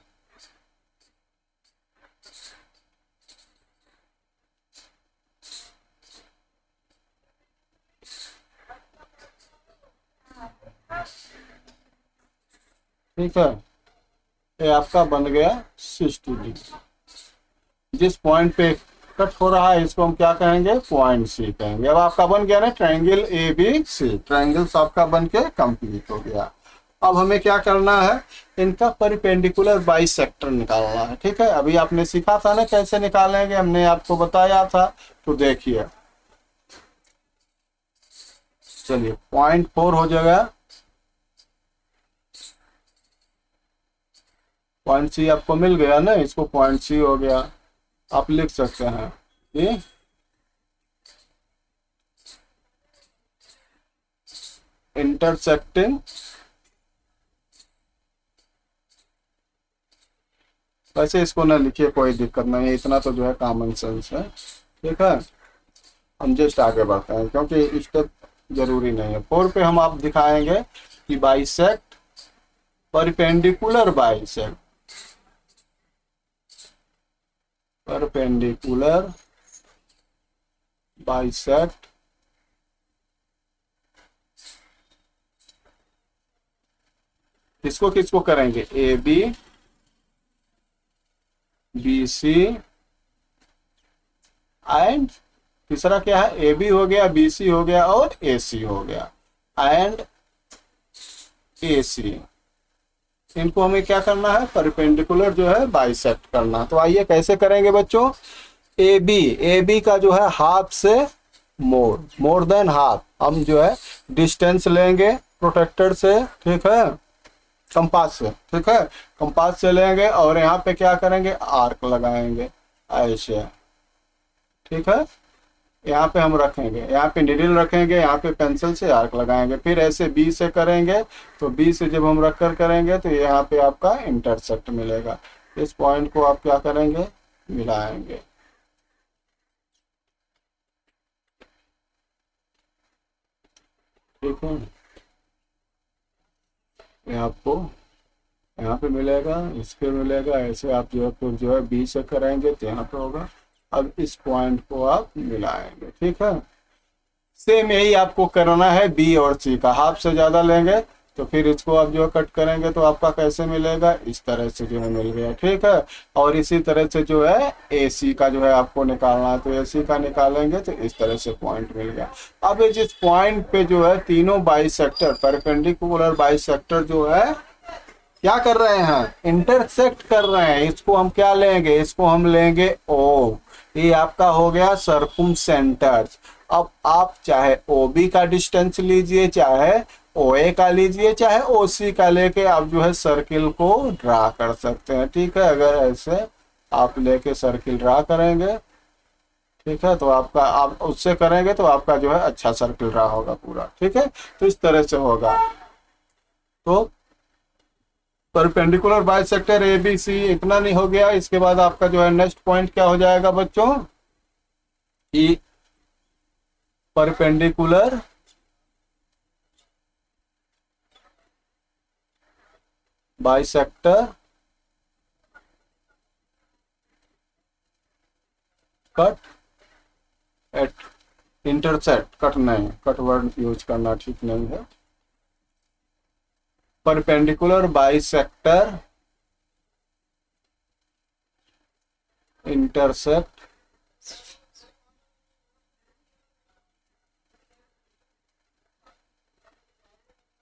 ठीक है, ये आपका बन गया 60 डिग्री। जिस पॉइंट पे कट हो रहा है इसको हम क्या कहेंगे, पॉइंट सी कहेंगे। अब आपका बन गया ना triangle A B C, triangles आपका बन के कंप्लीट हो गया। अब हमें क्या करना है, इनका परिपेंडिकुलर बाइसेक्टर निकालना है, ठीक है। अभी आपने सीखा था ना कैसे निकालेंगे, हमने आपको बताया था। तो देखिए चलिए .4 हो जाएगा, पॉइंट सी आपको मिल गया ना, इसको पॉइंट सी हो गया। आप लिख सकते हैं कि इंटरसेक्टिंग, वैसे इसको ना लिखिए कोई दिक्कत नहीं है, इतना तो जो है कॉमन सेंस है, ठीक है। हम जस्ट आगे बढ़ते हैं क्योंकि स्टेप जरूरी नहीं है। 4 पे हम आप दिखाएंगे कि bisect perpendicular bisect, perpendicular bisect किसको किसको करेंगे, A B, B C and तीसरा क्या है, ए बी हो गया, बी सी हो गया और ए सी हो गया एंड ए सी। इनको हमें क्या करना है, परपेंडिकुलर जो है बाइसेक्ट करना। तो आइए कैसे करेंगे बच्चों, ए बी का जो है हाफ से मोर देन हाफ हम जो है डिस्टेंस लेंगे प्रोटेक्टर से, ठीक है, कंपास से, ठीक है, कंपास से लेंगे और यहाँ पे क्या करेंगे, आर्क लगाएंगे ऐसे, ठीक है। यहाँ पे हम रखेंगे, यहाँ पे निडल रखेंगे, यहाँ पे पेंसिल से आर्क लगाएंगे, फिर ऐसे बी से करेंगे। तो बी से जब हम रख कर करेंगे तो यहाँ पे आपका इंटरसेक्ट मिलेगा। इस पॉइंट को आप क्या करेंगे, मिलाएंगे, ठीक है। ये आपको यहाँ पे मिलेगा, इस पे मिलेगा, ऐसे आप जो है फिर जो है बी से करेंगे तो यहाँ पे होगा। अब इस पॉइंट को आप मिलाएंगे, ठीक है। सेम यही आपको करना है बी और सी का, हाफ से ज़्यादा लेंगे तो फिर इसको आप जो है कट करेंगे तो आपका कैसे मिलेगा, इस तरह से जो है मिल गया, ठीक है। और इसी तरह से जो है ए सी का जो है आपको निकालना है, तो ए सी का निकालेंगे तो इस तरह से पॉइंट मिल गया। अब ये जिस पॉइंट पे जो है तीनों बाइसेक्टर, परपेंडिकुलर बाइसेक्टर जो है क्या कर रहे हैं, इंटरसेक्ट कर रहे हैं, इसको हम क्या लेंगे, इसको हम लेंगे ओ। ये आपका हो गया सर्कुमसेंटर्स। अब आप चाहे ओ बी का डिस्टेंस लीजिए, चाहे ओ ए का लीजिए, चाहे ओ सी का लेके आप जो है सर्किल को ड्रा कर सकते हैं, ठीक है। अगर ऐसे आप लेके सर्किल ड्रा करेंगे, ठीक है, तो आपका आप उससे करेंगे तो आपका जो है अच्छा सर्किल ड्रा होगा पूरा, ठीक है। तो इस तरह से होगा। तो perpendicular bisector A B C इतना नहीं हो गया, इसके बाद आपका जो है नेक्स्ट पॉइंट क्या हो जाएगा बच्चों, कि perpendicular bisector cut at intersect, cut नहीं, कट वर्ड यूज करना ठीक नहीं है। Perpendicular bisector intersect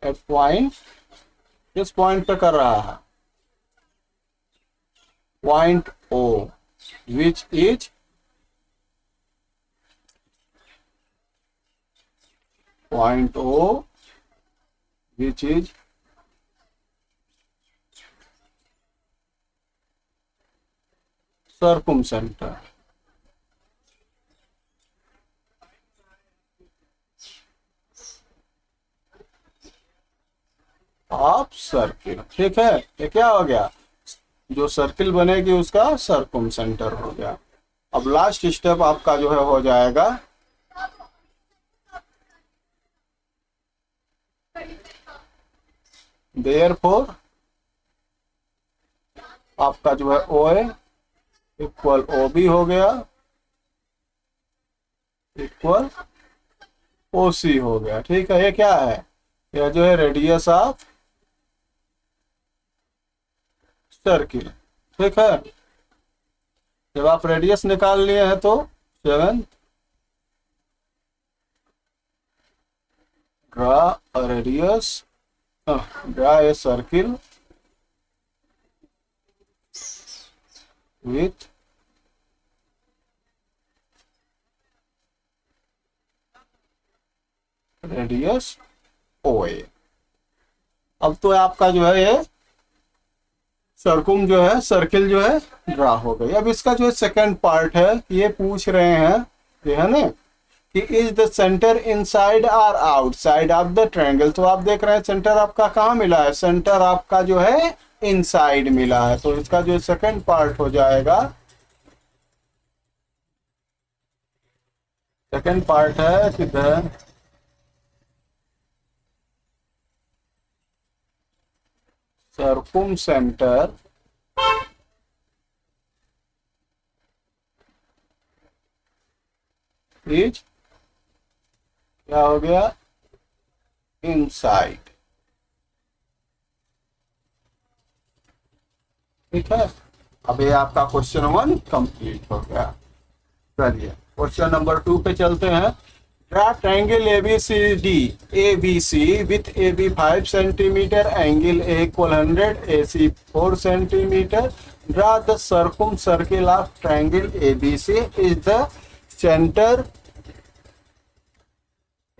at point, किस पॉइंट पे कर रहा है, point O, which is point O which is circumcentre of circle, ठीक है। ये क्या हो गया, जो सर्किल बनेगी उसका सर्कुमसेंटर हो गया। अब लास्ट स्टेप आपका जो है हो जाएगा देयरफॉर आपका जो है ओ ए इक्वल ओ बी हो गया, इक्वल ओ सी हो गया, ठीक है। ये क्या है, यह जो है रेडियस ऑफ सर्किल, ठीक है। जब आप रेडियस निकाल लिए हैं तो 7 draw a radius, draw a circle with radius O A. अब तो आपका जो है ये सर्कुम जो है सर्किल जो है ड्रा हो गई। अब इसका जो है सेकंड पार्ट है, ये पूछ रहे हैं, ये है ना, कि इज द सेंटर इनसाइड और आउटसाइड ऑफ द ट्रायंगल। तो आप देख रहे हैं सेंटर आपका कहाँ मिला है, सेंटर आपका जो है इनसाइड मिला है। तो इसका जो सेकंड पार्ट हो जाएगा, सेकंड पार्ट है किधर, सर्कुमसेंटर इज क्या हो गया, इनसाइड, ठीक है। अब ये आपका क्वेश्चन 1 कंप्लीट हो गया। चलिए क्वेश्चन नंबर 2 पे चलते हैं। Draw triangle ABC with AB 5 centimetre, angle A equal 100, AC 4 centimetre. Draw the सर्कुम circle of triangle ABC, is the centre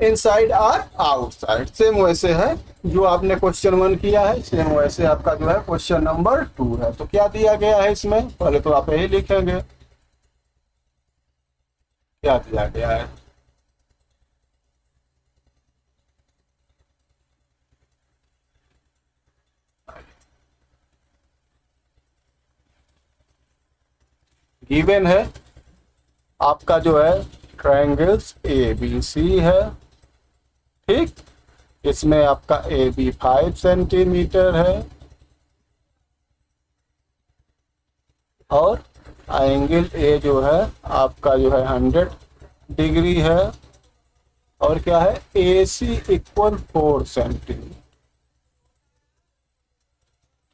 inside और आउटसाइड। सेम वैसे है जो आपने क्वेश्चन 1 किया है, सेम वैसे आपका जो है क्वेश्चन नंबर 2 है। तो क्या दिया गया है इसमें, पहले तो आप यही लिखेंगे क्या दिया गया है। गिवन है आपका जो है ट्रायंगल्स ABC है, ठीक। इसमें आपका AB 5 सेंटीमीटर है, और एंगल ए जो है आपका जो है 100 डिग्री है। और क्या है, ए सी इक्वल 4 सेंटीमीटर।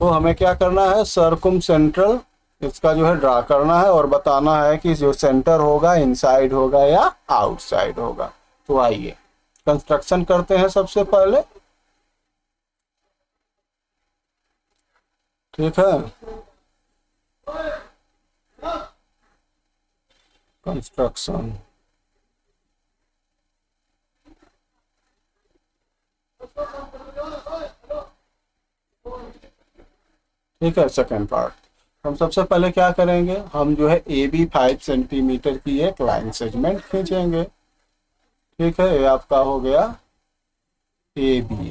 तो हमें क्या करना है, सर्कुम सेंट्रल इसका जो है ड्रा करना है और बताना है कि जो सेंटर होगा इनसाइड होगा या आउटसाइड होगा। तो आइए कंस्ट्रक्शन करते हैं सबसे पहले, ठीक है। कंस्ट्रक्शन, ठीक है। सेकेंड पार्ट, हम सबसे पहले क्या करेंगे, हम जो है ए बी 5 सेंटीमीटर की एक लाइन सेगमेंट खींचेंगे, ठीक है। ये आपका हो गया ए बी,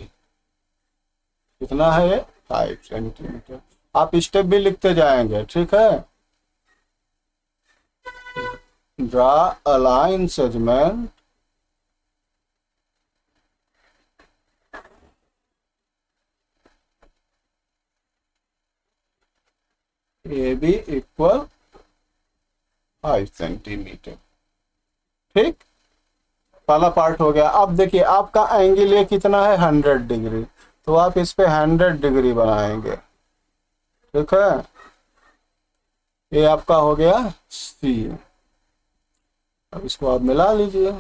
कितना है ये 5 सेंटीमीटर। आप स्टेप भी लिखते जाएंगे, ठीक है। Draw a line segment A B equal 5 centimetre, ठीक। पहला पार्ट हो गया। अब देखिए आपका एंगल ये कितना है 100 डिग्री, तो आप इस पे 100 डिग्री बनाएंगे, ठीक है। ये आपका हो गया सी। अब इसको आप मिला लीजिए,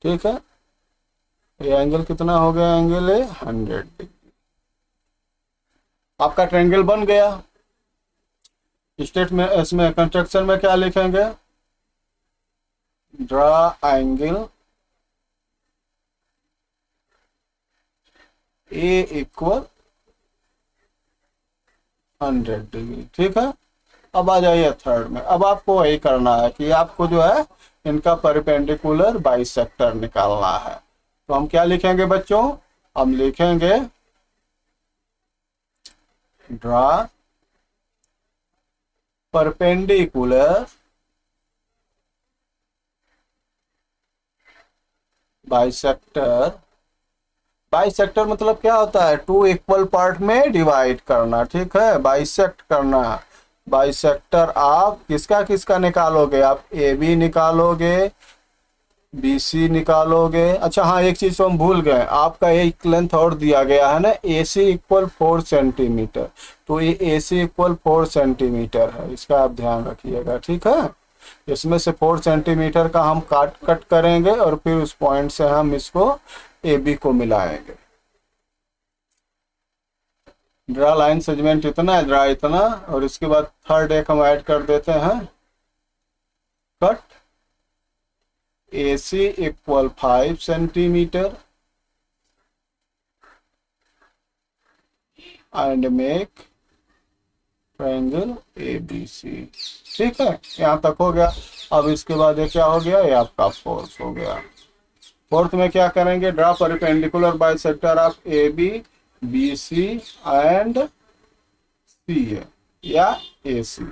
ठीक है। ये एंगल कितना हो गया, एंगल है 100 डिग्री। आपका ट्रायंगल बन गया। स्टेट में इसमें कंस्ट्रक्शन में क्या लिखेंगे, draw angle A equal 100 degree, ठीक है। अब आ जाइए थर्ड में। अब आपको वही करना है कि आपको जो है इनका परपेंडिकुलर बाइसेक्टर निकालना है। तो हम क्या लिखेंगे बच्चों, हम लिखेंगे ड्रा परपेंडिकुलर बाइसेक्टर। बाइसेक्टर मतलब क्या होता है, 2 इक्वल पार्ट में डिवाइड करना, ठीक है। बाइसेक्ट करना। बाइसेक्टर आप किसका किसका निकालोगे, आप ए बी निकालोगे, बी सी निकालोगे। अच्छा हाँ, एक चीज तो हम भूल गए, आपका एक लेंथ और दिया गया है ना, ए सी इक्वल 4 सेंटीमीटर। तो ये ए सी इक्वल 4 सेंटीमीटर है, इसका आप ध्यान रखिएगा, ठीक है। इसमें से 4 सेंटीमीटर का हम कट करेंगे और फिर उस पॉइंट से हम इसको ए बी को मिलाएंगे। ड्रा लाइन सेगमेंट इतना है, ड्रा इतना, और इसके बाद थर्ड एक हम ऐड कर देते हैं, cut A C equal 5 centimetre and make triangle A B C, ठीक है। यहाँ तक हो गया। अब इसके बाद ये क्या हो गया, ये आपका फोर्थ हो गया। फोर्थ में क्या करेंगे, draw perpendicular bisector of A B, B C and C A या ए सी।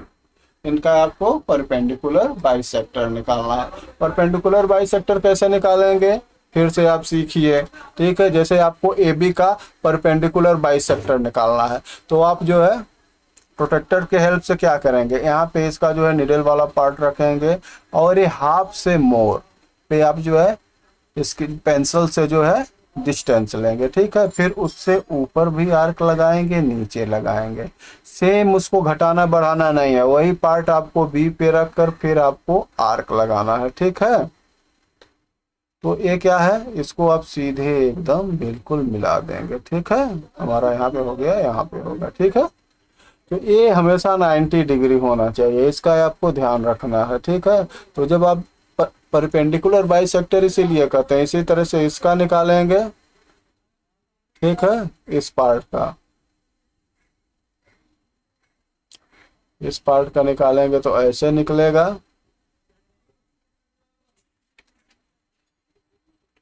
इनका आपको परपेंडिकुलर बाइसेक्टर निकालना है। परपेंडिकुलर बाइसेक्टर कैसे निकालेंगे, फिर से आप सीखिए, ठीक है। जैसे आपको ए बी का परपेंडिकुलर बाइसेक्टर निकालना है, तो आप जो है प्रोटेक्टर के हेल्प से क्या करेंगे, यहाँ पे इसका जो है निडल वाला पार्ट रखेंगे और ये हाफ से मोर पे आप जो है इसकी पेंसिल से जो है डिस्टेंस लेंगे, ठीक है। फिर उससे ऊपर भी आर्क लगाएंगे, नीचे लगाएंगे। सेम, उसको घटाना बढ़ाना नहीं है, वही पार्ट आपको बी पे रख कर फिर आपको आर्क लगाना है, ठीक है। तो ये क्या है, इसको आप सीधे एकदम बिल्कुल मिला देंगे, ठीक है। हमारा यहाँ पे हो गया, यहाँ पे होगा, ठीक है। तो ये हमेशा 90 डिग्री होना चाहिए, इसका आपको ध्यान रखना है, ठीक है। तो जब आप परपेंडिकुलर बाइसेक्टर इसीलिए कहते हैं, इसी तरह से इसका निकालेंगे, ठीक है। इस पार्ट का, इस पार्ट का निकालेंगे तो ऐसे निकलेगा,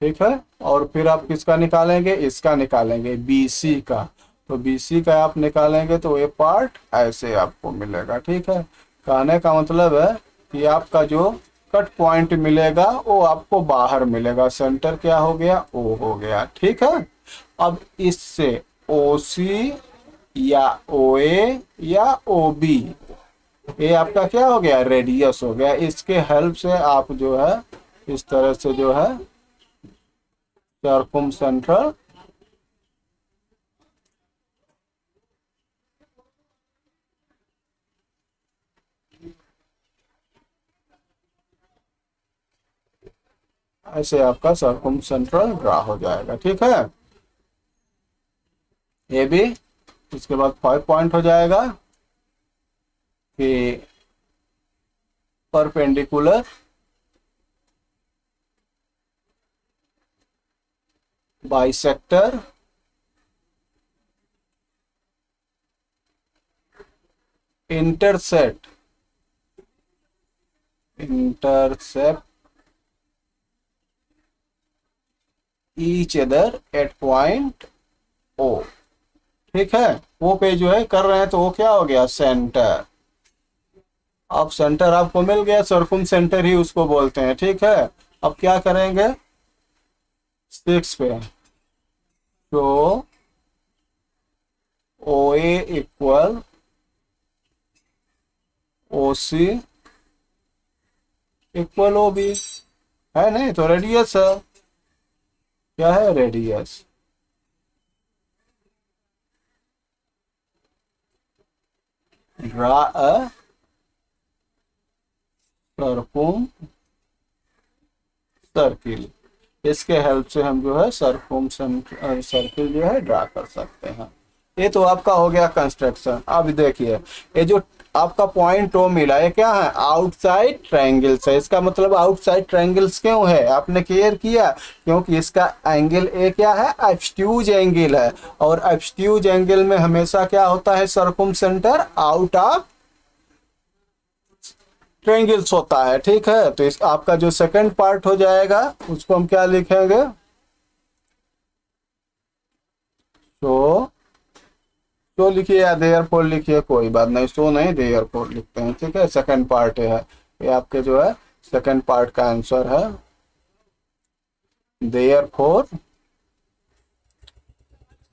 ठीक है। और फिर आप किसका निकालेंगे, इसका निकालेंगे BC का। तो BC का आप निकालेंगे तो ये पार्ट ऐसे आपको मिलेगा, ठीक है। कहने का मतलब है कि आपका जो कट पॉइंट मिलेगा वो आपको बाहर मिलेगा। सेंटर क्या हो गया, O हो गया, ठीक है। अब इससे OC या OA या OB ये आपका क्या हो गया, रेडियस हो गया। इसके हेल्प से आप जो है इस तरह से जो है सर्कुमसेंट्रल ऐसे आपका सर्कुमसेंट्रल ड्रा हो जाएगा। ठीक है, ये भी। इसके बाद 5 पॉइंट हो जाएगा कि perpendicular bisector intercept each other at point O. ठीक है, वो पे जो है कर रहे हैं तो वो क्या हो गया, सेंटर। अब सेंटर आपको मिल गया, सर्कुम सेंटर ही उसको बोलते हैं। ठीक है, अब क्या करेंगे 6 पे, तो O A equal O C equal O B है, नहीं तो रेडियस है। क्या है, radius. Draw a circumcircle. इसके हेल्प से हम जो है सर्कुम सर्किल जो है ड्रा कर सकते हैं। ये तो आपका हो गया कंस्ट्रक्शन। अब देखिए, ये जो आपका पॉइंट ओ मिला है क्या है, आउटसाइड ट्रायंगल्स है। इसका मतलब आउटसाइड ट्रायंगल्स क्यों है, आपने क्लियर किया, क्योंकि इसका एंगल ए क्या है, ऑब्ट्यूज एंगल है। और ऑब्ट्यूज एंगल में हमेशा क्या होता है, सर्कुम सेंटर आउट ऑफ ट्रायंगल्स होता है। ठीक है, तो इस आपका जो सेकंड पार्ट हो जाएगा उसको हम क्या लिखेंगे, तो लिखिए या देयरफॉर लिखिए, कोई बात नहीं, सो नहीं देयरफॉर लिखते हैं। ठीक है, सेकंड पार्ट है ये आपके जो है सेकंड पार्ट का आंसर है। Therefore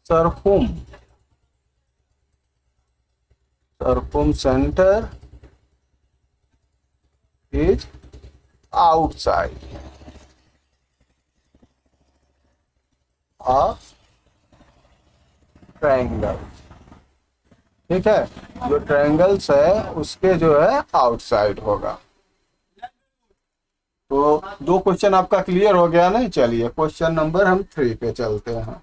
circum circumcentre is outside of triangle. ठीक है, जो ट्रायंगल्स है उसके जो है आउटसाइड होगा। तो 2 क्वेश्चन आपका क्लियर हो गया ना। चलिए क्वेश्चन नंबर हम 3 पे चलते हैं।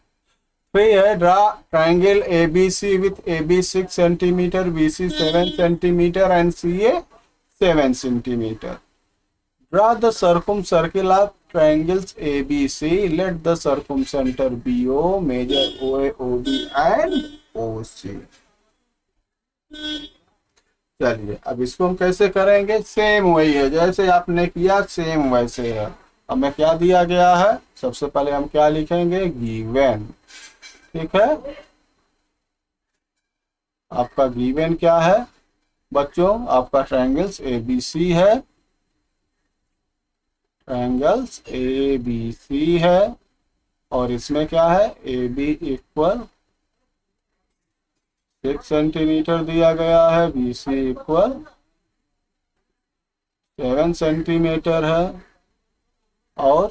फिर है draw triangle A B C with A B 6 centimetre, B C 7 centimetre and C A 7 centimetre. Draw the सर्कुम circle of triangles ABC. Let the circumcenter BO measure OA, OB and OC. चलिए अब इसको हम कैसे करेंगे, सेम वही है जैसे आपने किया, सेम वैसे है। हमें क्या दिया गया है, सबसे पहले हम क्या लिखेंगे, गिवन। ठीक है, आपका गिवन क्या है बच्चों, आपका ट्रायंगल्स ABC है, ट्रायंगल्स ABC है, और इसमें क्या है, AB इक्वल 6 सेंटीमीटर दिया गया है, BC इक्वल 7 सेंटीमीटर है, और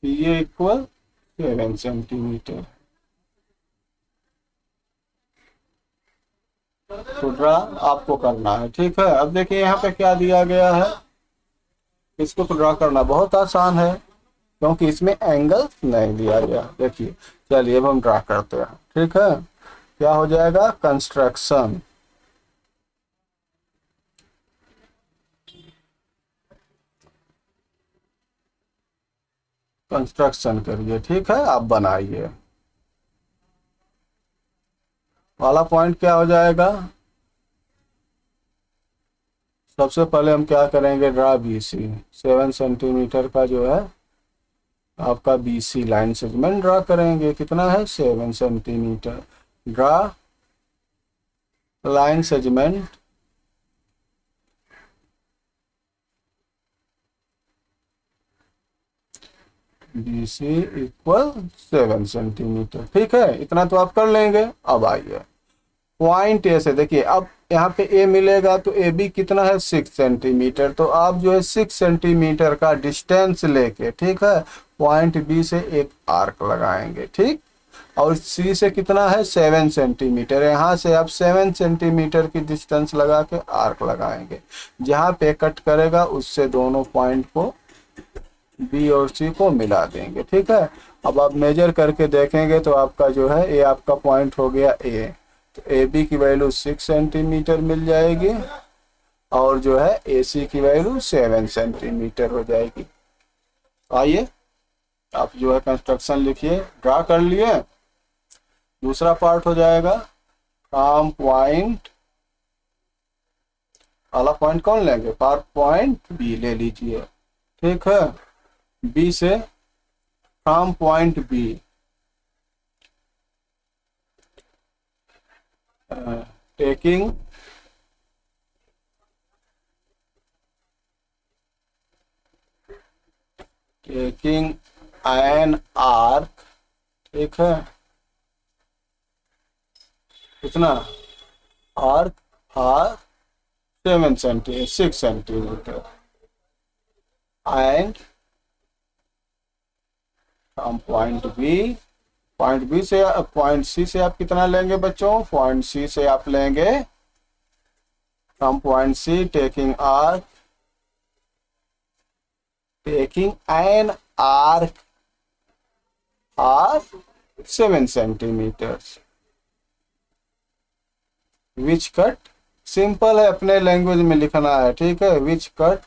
CA इक्वल 7 सेंटीमीटर। तो ड्रा आपको करना है। ठीक है, अब देखिए यहाँ पे क्या दिया गया है, इसको तो ड्रा करना बहुत आसान है क्योंकि इसमें एंगल नहीं दिया गया। देखिए, चलिए अब हम ड्रा करते हैं। ठीक है, क्या हो जाएगा, कंस्ट्रक्शन। कंस्ट्रक्शन करिए। ठीक है, आप बनाइए। वाला पॉइंट क्या हो जाएगा, सबसे पहले हम क्या करेंगे, ड्रा BC 7 सेंटीमीटर का जो है आपका BC लाइन सेगमेंट ड्रा करेंगे। कितना है, 7 centimetre. Draw line segment BC equal 7 centimetre. ठीक है, इतना तो आप कर लेंगे। अब आइए पॉइंट ए से देखिए, अब यहाँ पे ए मिलेगा तो ए बी कितना है 6 सेंटीमीटर, तो आप जो है 6 सेंटीमीटर का डिस्टेंस लेके, ठीक है, पॉइंट बी से एक आर्क लगाएंगे, ठीक। और सी से कितना है 7 सेंटीमीटर, यहाँ से आप 7 सेंटीमीटर की डिस्टेंस लगा के आर्क लगाएंगे। जहाँ पे कट करेगा उससे दोनों पॉइंट को, बी और सी को मिला देंगे, ठीक है। अब आप मेजर करके देखेंगे तो आपका जो है ये आपका पॉइंट हो गया ए, तो ए बी की वैल्यू 6 सेंटीमीटर मिल जाएगी और जो है ए सी की वैल्यू 7 सेंटीमीटर हो जाएगी। आइए आप जो है कंस्ट्रक्शन लिखिए, ड्रा कर लिए। दूसरा पार्ट हो जाएगा फ्रॉम पॉइंट, पहला पॉइंट कौन लेंगे, पॉइंट बी ले लीजिए, ठीक है। बी से from point B taking an arc, ठीक है, कितना arc are 6 centimetre and from point B से पॉइंट सी से आप कितना लेंगे बच्चों, पॉइंट सी से आप लेंगे from point C taking an arc of 7 centimetres which cut, simple है, अपने लैंग्वेज में लिखना है, ठीक है। Which cut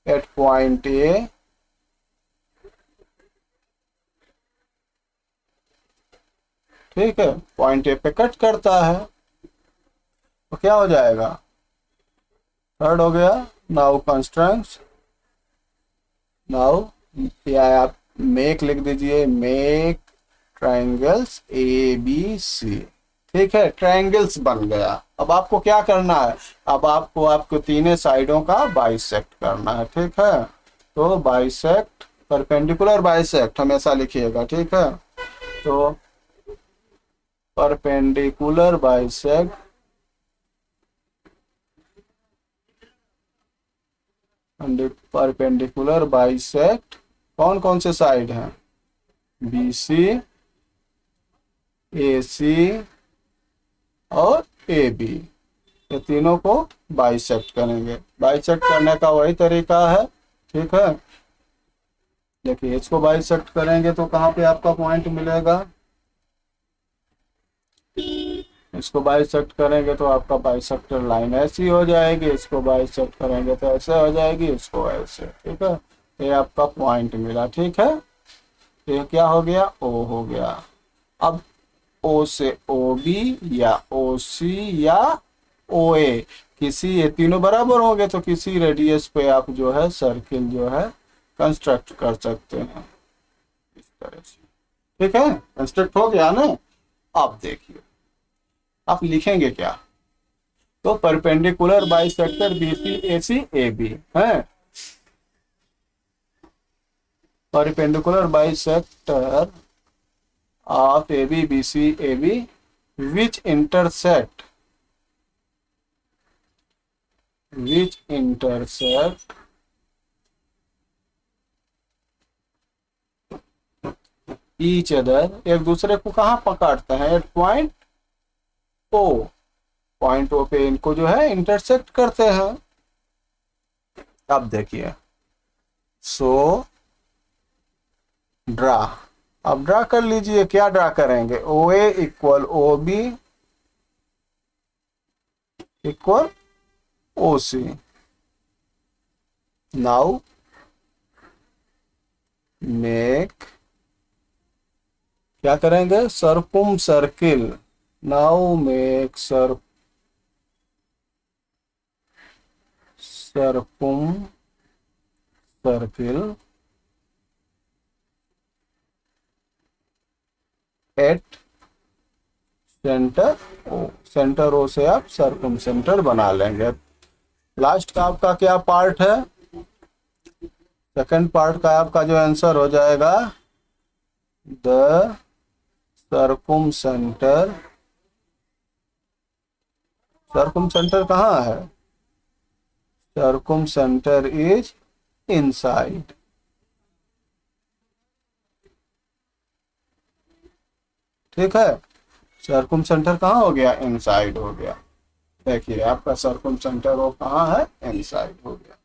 at point A ठीक है, पॉइंट ए पे कट करता है, तो क्या हो जाएगा, थर्ड हो गया। नाउ कंस्ट्रक्ट्स, नाउ या आप मेक लिख दीजिए, make triangles A B C, ठीक है, ट्रायंगल्स बन गया। अब आपको क्या करना है, अब आपको तीनों साइडों का बाइसेक्ट करना है, ठीक है। तो बाइसेक्ट, परपेंडिकुलर बाइसेक्ट हमेशा लिखिएगा, ठीक है। तो परपेंडिकुलर बाइसेक्ट कौन कौन से साइड हैं, बी सी, ए सी और ए बी, ये तीनों को बाइसेक्ट करेंगे। बाइसेक्ट करने का वही तरीका है, ठीक है। देखिए इसको बाइसेक्ट करेंगे तो कहाँ पे आपका पॉइंट मिलेगा, इसको बाइसेक्ट करेंगे तो आपका बाइसेक्टर लाइन ऐसी हो जाएगी, इसको बाइसेक्ट करेंगे तो ऐसे हो जाएगी, इसको ऐसे, ठीक है। ये आपका पॉइंट मिला, ठीक है। ये क्या हो गया, ओ हो गया। अब ओ से ओ बी या ओ सी या ओ ए, किसी, ये तीनों बराबर होंगे तो किसी रेडियस पे आप जो है सर्किल जो है कंस्ट्रक्ट कर सकते हैं इस तरह से, ठीक है। कंस्ट्रक्ट हो गया ना। अब देखिए आप लिखेंगे क्या, तो perpendicular bisector B C A C A B है, perpendicular bisector of A B B C A B which intersect each other, एक दूसरे को कहाँ पकड़ते हैं, at point O, point O पे इनको जो है इंटरसेक्ट करते हैं। अब देखिए, सो ड्रा, अब ड्रा कर लीजिए, क्या ड्रा करेंगे, O A equal O B equal O C. Now make, क्या करेंगे, circumcircle, now make circumcircle at centre O, centre O से आप सर्कुम सेंटर बना लेंगे। लास्ट का आपका क्या पार्ट है, सेकंड पार्ट का आपका जो आंसर हो जाएगा, द सर्कुम सेंटर सर्कुम सेंटर कहाँ है? सर्कुम सेंटर इज इनसाइड। ठीक है, सर्कुम सेंटर कहाँ हो गया? इनसाइड हो गया। देखिए आपका सर्कुम सेंटर वो कहाँ है? इनसाइड हो गया।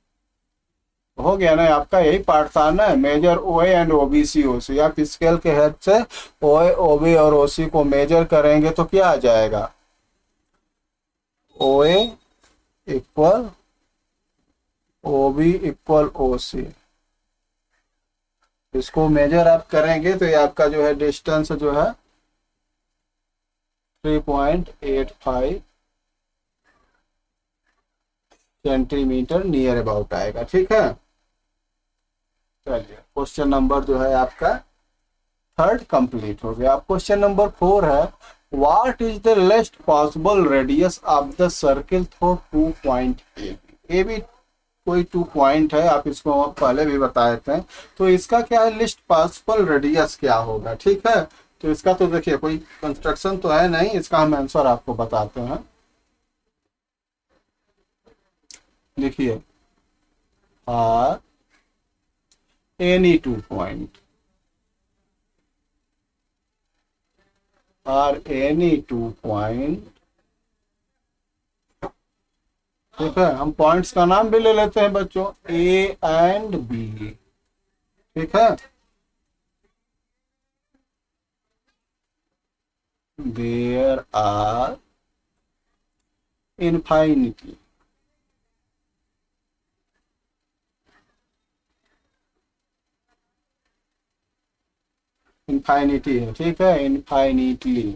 हो गया ना, आपका यही पार्ट था ना, मेजर ओए एंड ओबीसी ओसी। आप स्केल के हेल्प से ओए ओबी और ओसी को मेजर करेंगे तो क्या आ जाएगा? ओए इक्वल ओबी इक्वल ओसी। इसको मेजर आप करेंगे तो ये आपका जो है डिस्टेंस जो है 3.85 सेंटीमीटर नियर अबाउट आएगा। ठीक है, चलिए क्वेश्चन नंबर जो है आपका थर्ड कंप्लीट हो गया। अब क्वेश्चन नंबर 4 है, what is the least possible radius of the circle through 2 point A. A भी कोई 2 पॉइंट है, आप इसको पहले भी बताए थे। तो इसका क्या है, लिस्ट पॉसिबल रेडियस क्या होगा? ठीक है, तो इसका तो देखिए कोई कंस्ट्रक्शन तो है नहीं, इसका हम आंसर आपको बताते हैं। देखिए are any 2 point are any 2 point. ठीक है, हम पॉइंट्स का नाम भी ले लेते हैं बच्चों, ए एंड बी। ठीक है, देयर आर इनफाइनिटी इनफाइनिटी है। ठीक है, इनफाइनिटली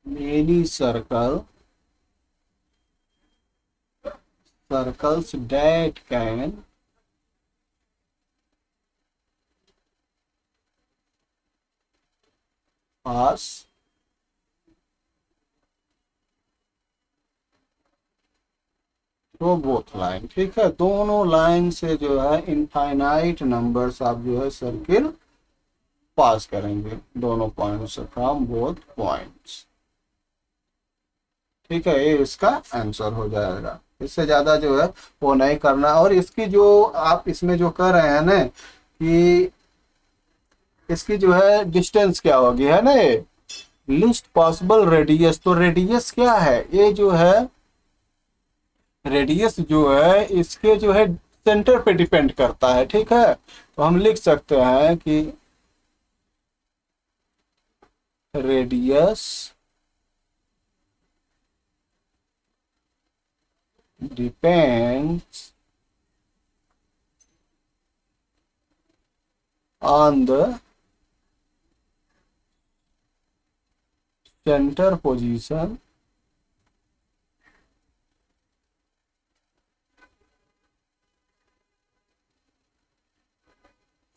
many circles that can pass through both line. ठीक है, दोनों लाइन से जो है इनफाइनाइट नंबर्स आप जो है सर्किल पास करेंगे, दोनों पॉइंट से, फ्रॉम बोथ पॉइंट्स। ठीक है, ये इसका आंसर हो जाएगा। इससे ज्यादा जो है वो नहीं करना। और इसकी जो आप इसमें जो कर रहे हैं ना कि इसकी जो है डिस्टेंस क्या होगी, है ना, ये लिस्ट पॉसिबल रेडियस। तो रेडियस क्या है? ये जो है रेडियस जो है इसके जो है सेंटर पे डिपेंड करता है। ठीक है, तो हम लिख सकते हैं कि radius depends on the center position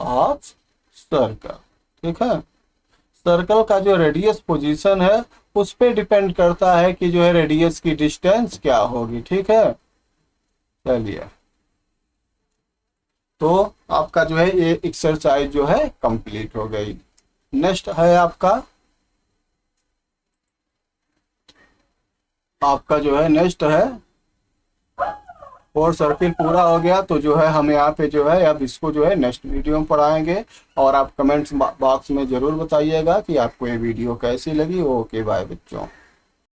of circle. ठीक है, सर्कल का जो रेडियस पोजीशन है उस पे डिपेंड करता है कि जो है रेडियस की डिस्टेंस क्या होगी। ठीक है, चलिए तो आपका जो है ये एक्सरसाइज जो है कंप्लीट हो गई। नेक्स्ट है आपका जो है नेक्स्ट है और सर्किल पूरा हो गया। तो जो है हम यहाँ पे जो है अब इसको जो है नेक्स्ट वीडियो में पढ़ाएंगे। और आप कमेंट्स बॉक्स में ज़रूर बताइएगा कि आपको ये वीडियो कैसी लगी। ओके बाय बच्चों।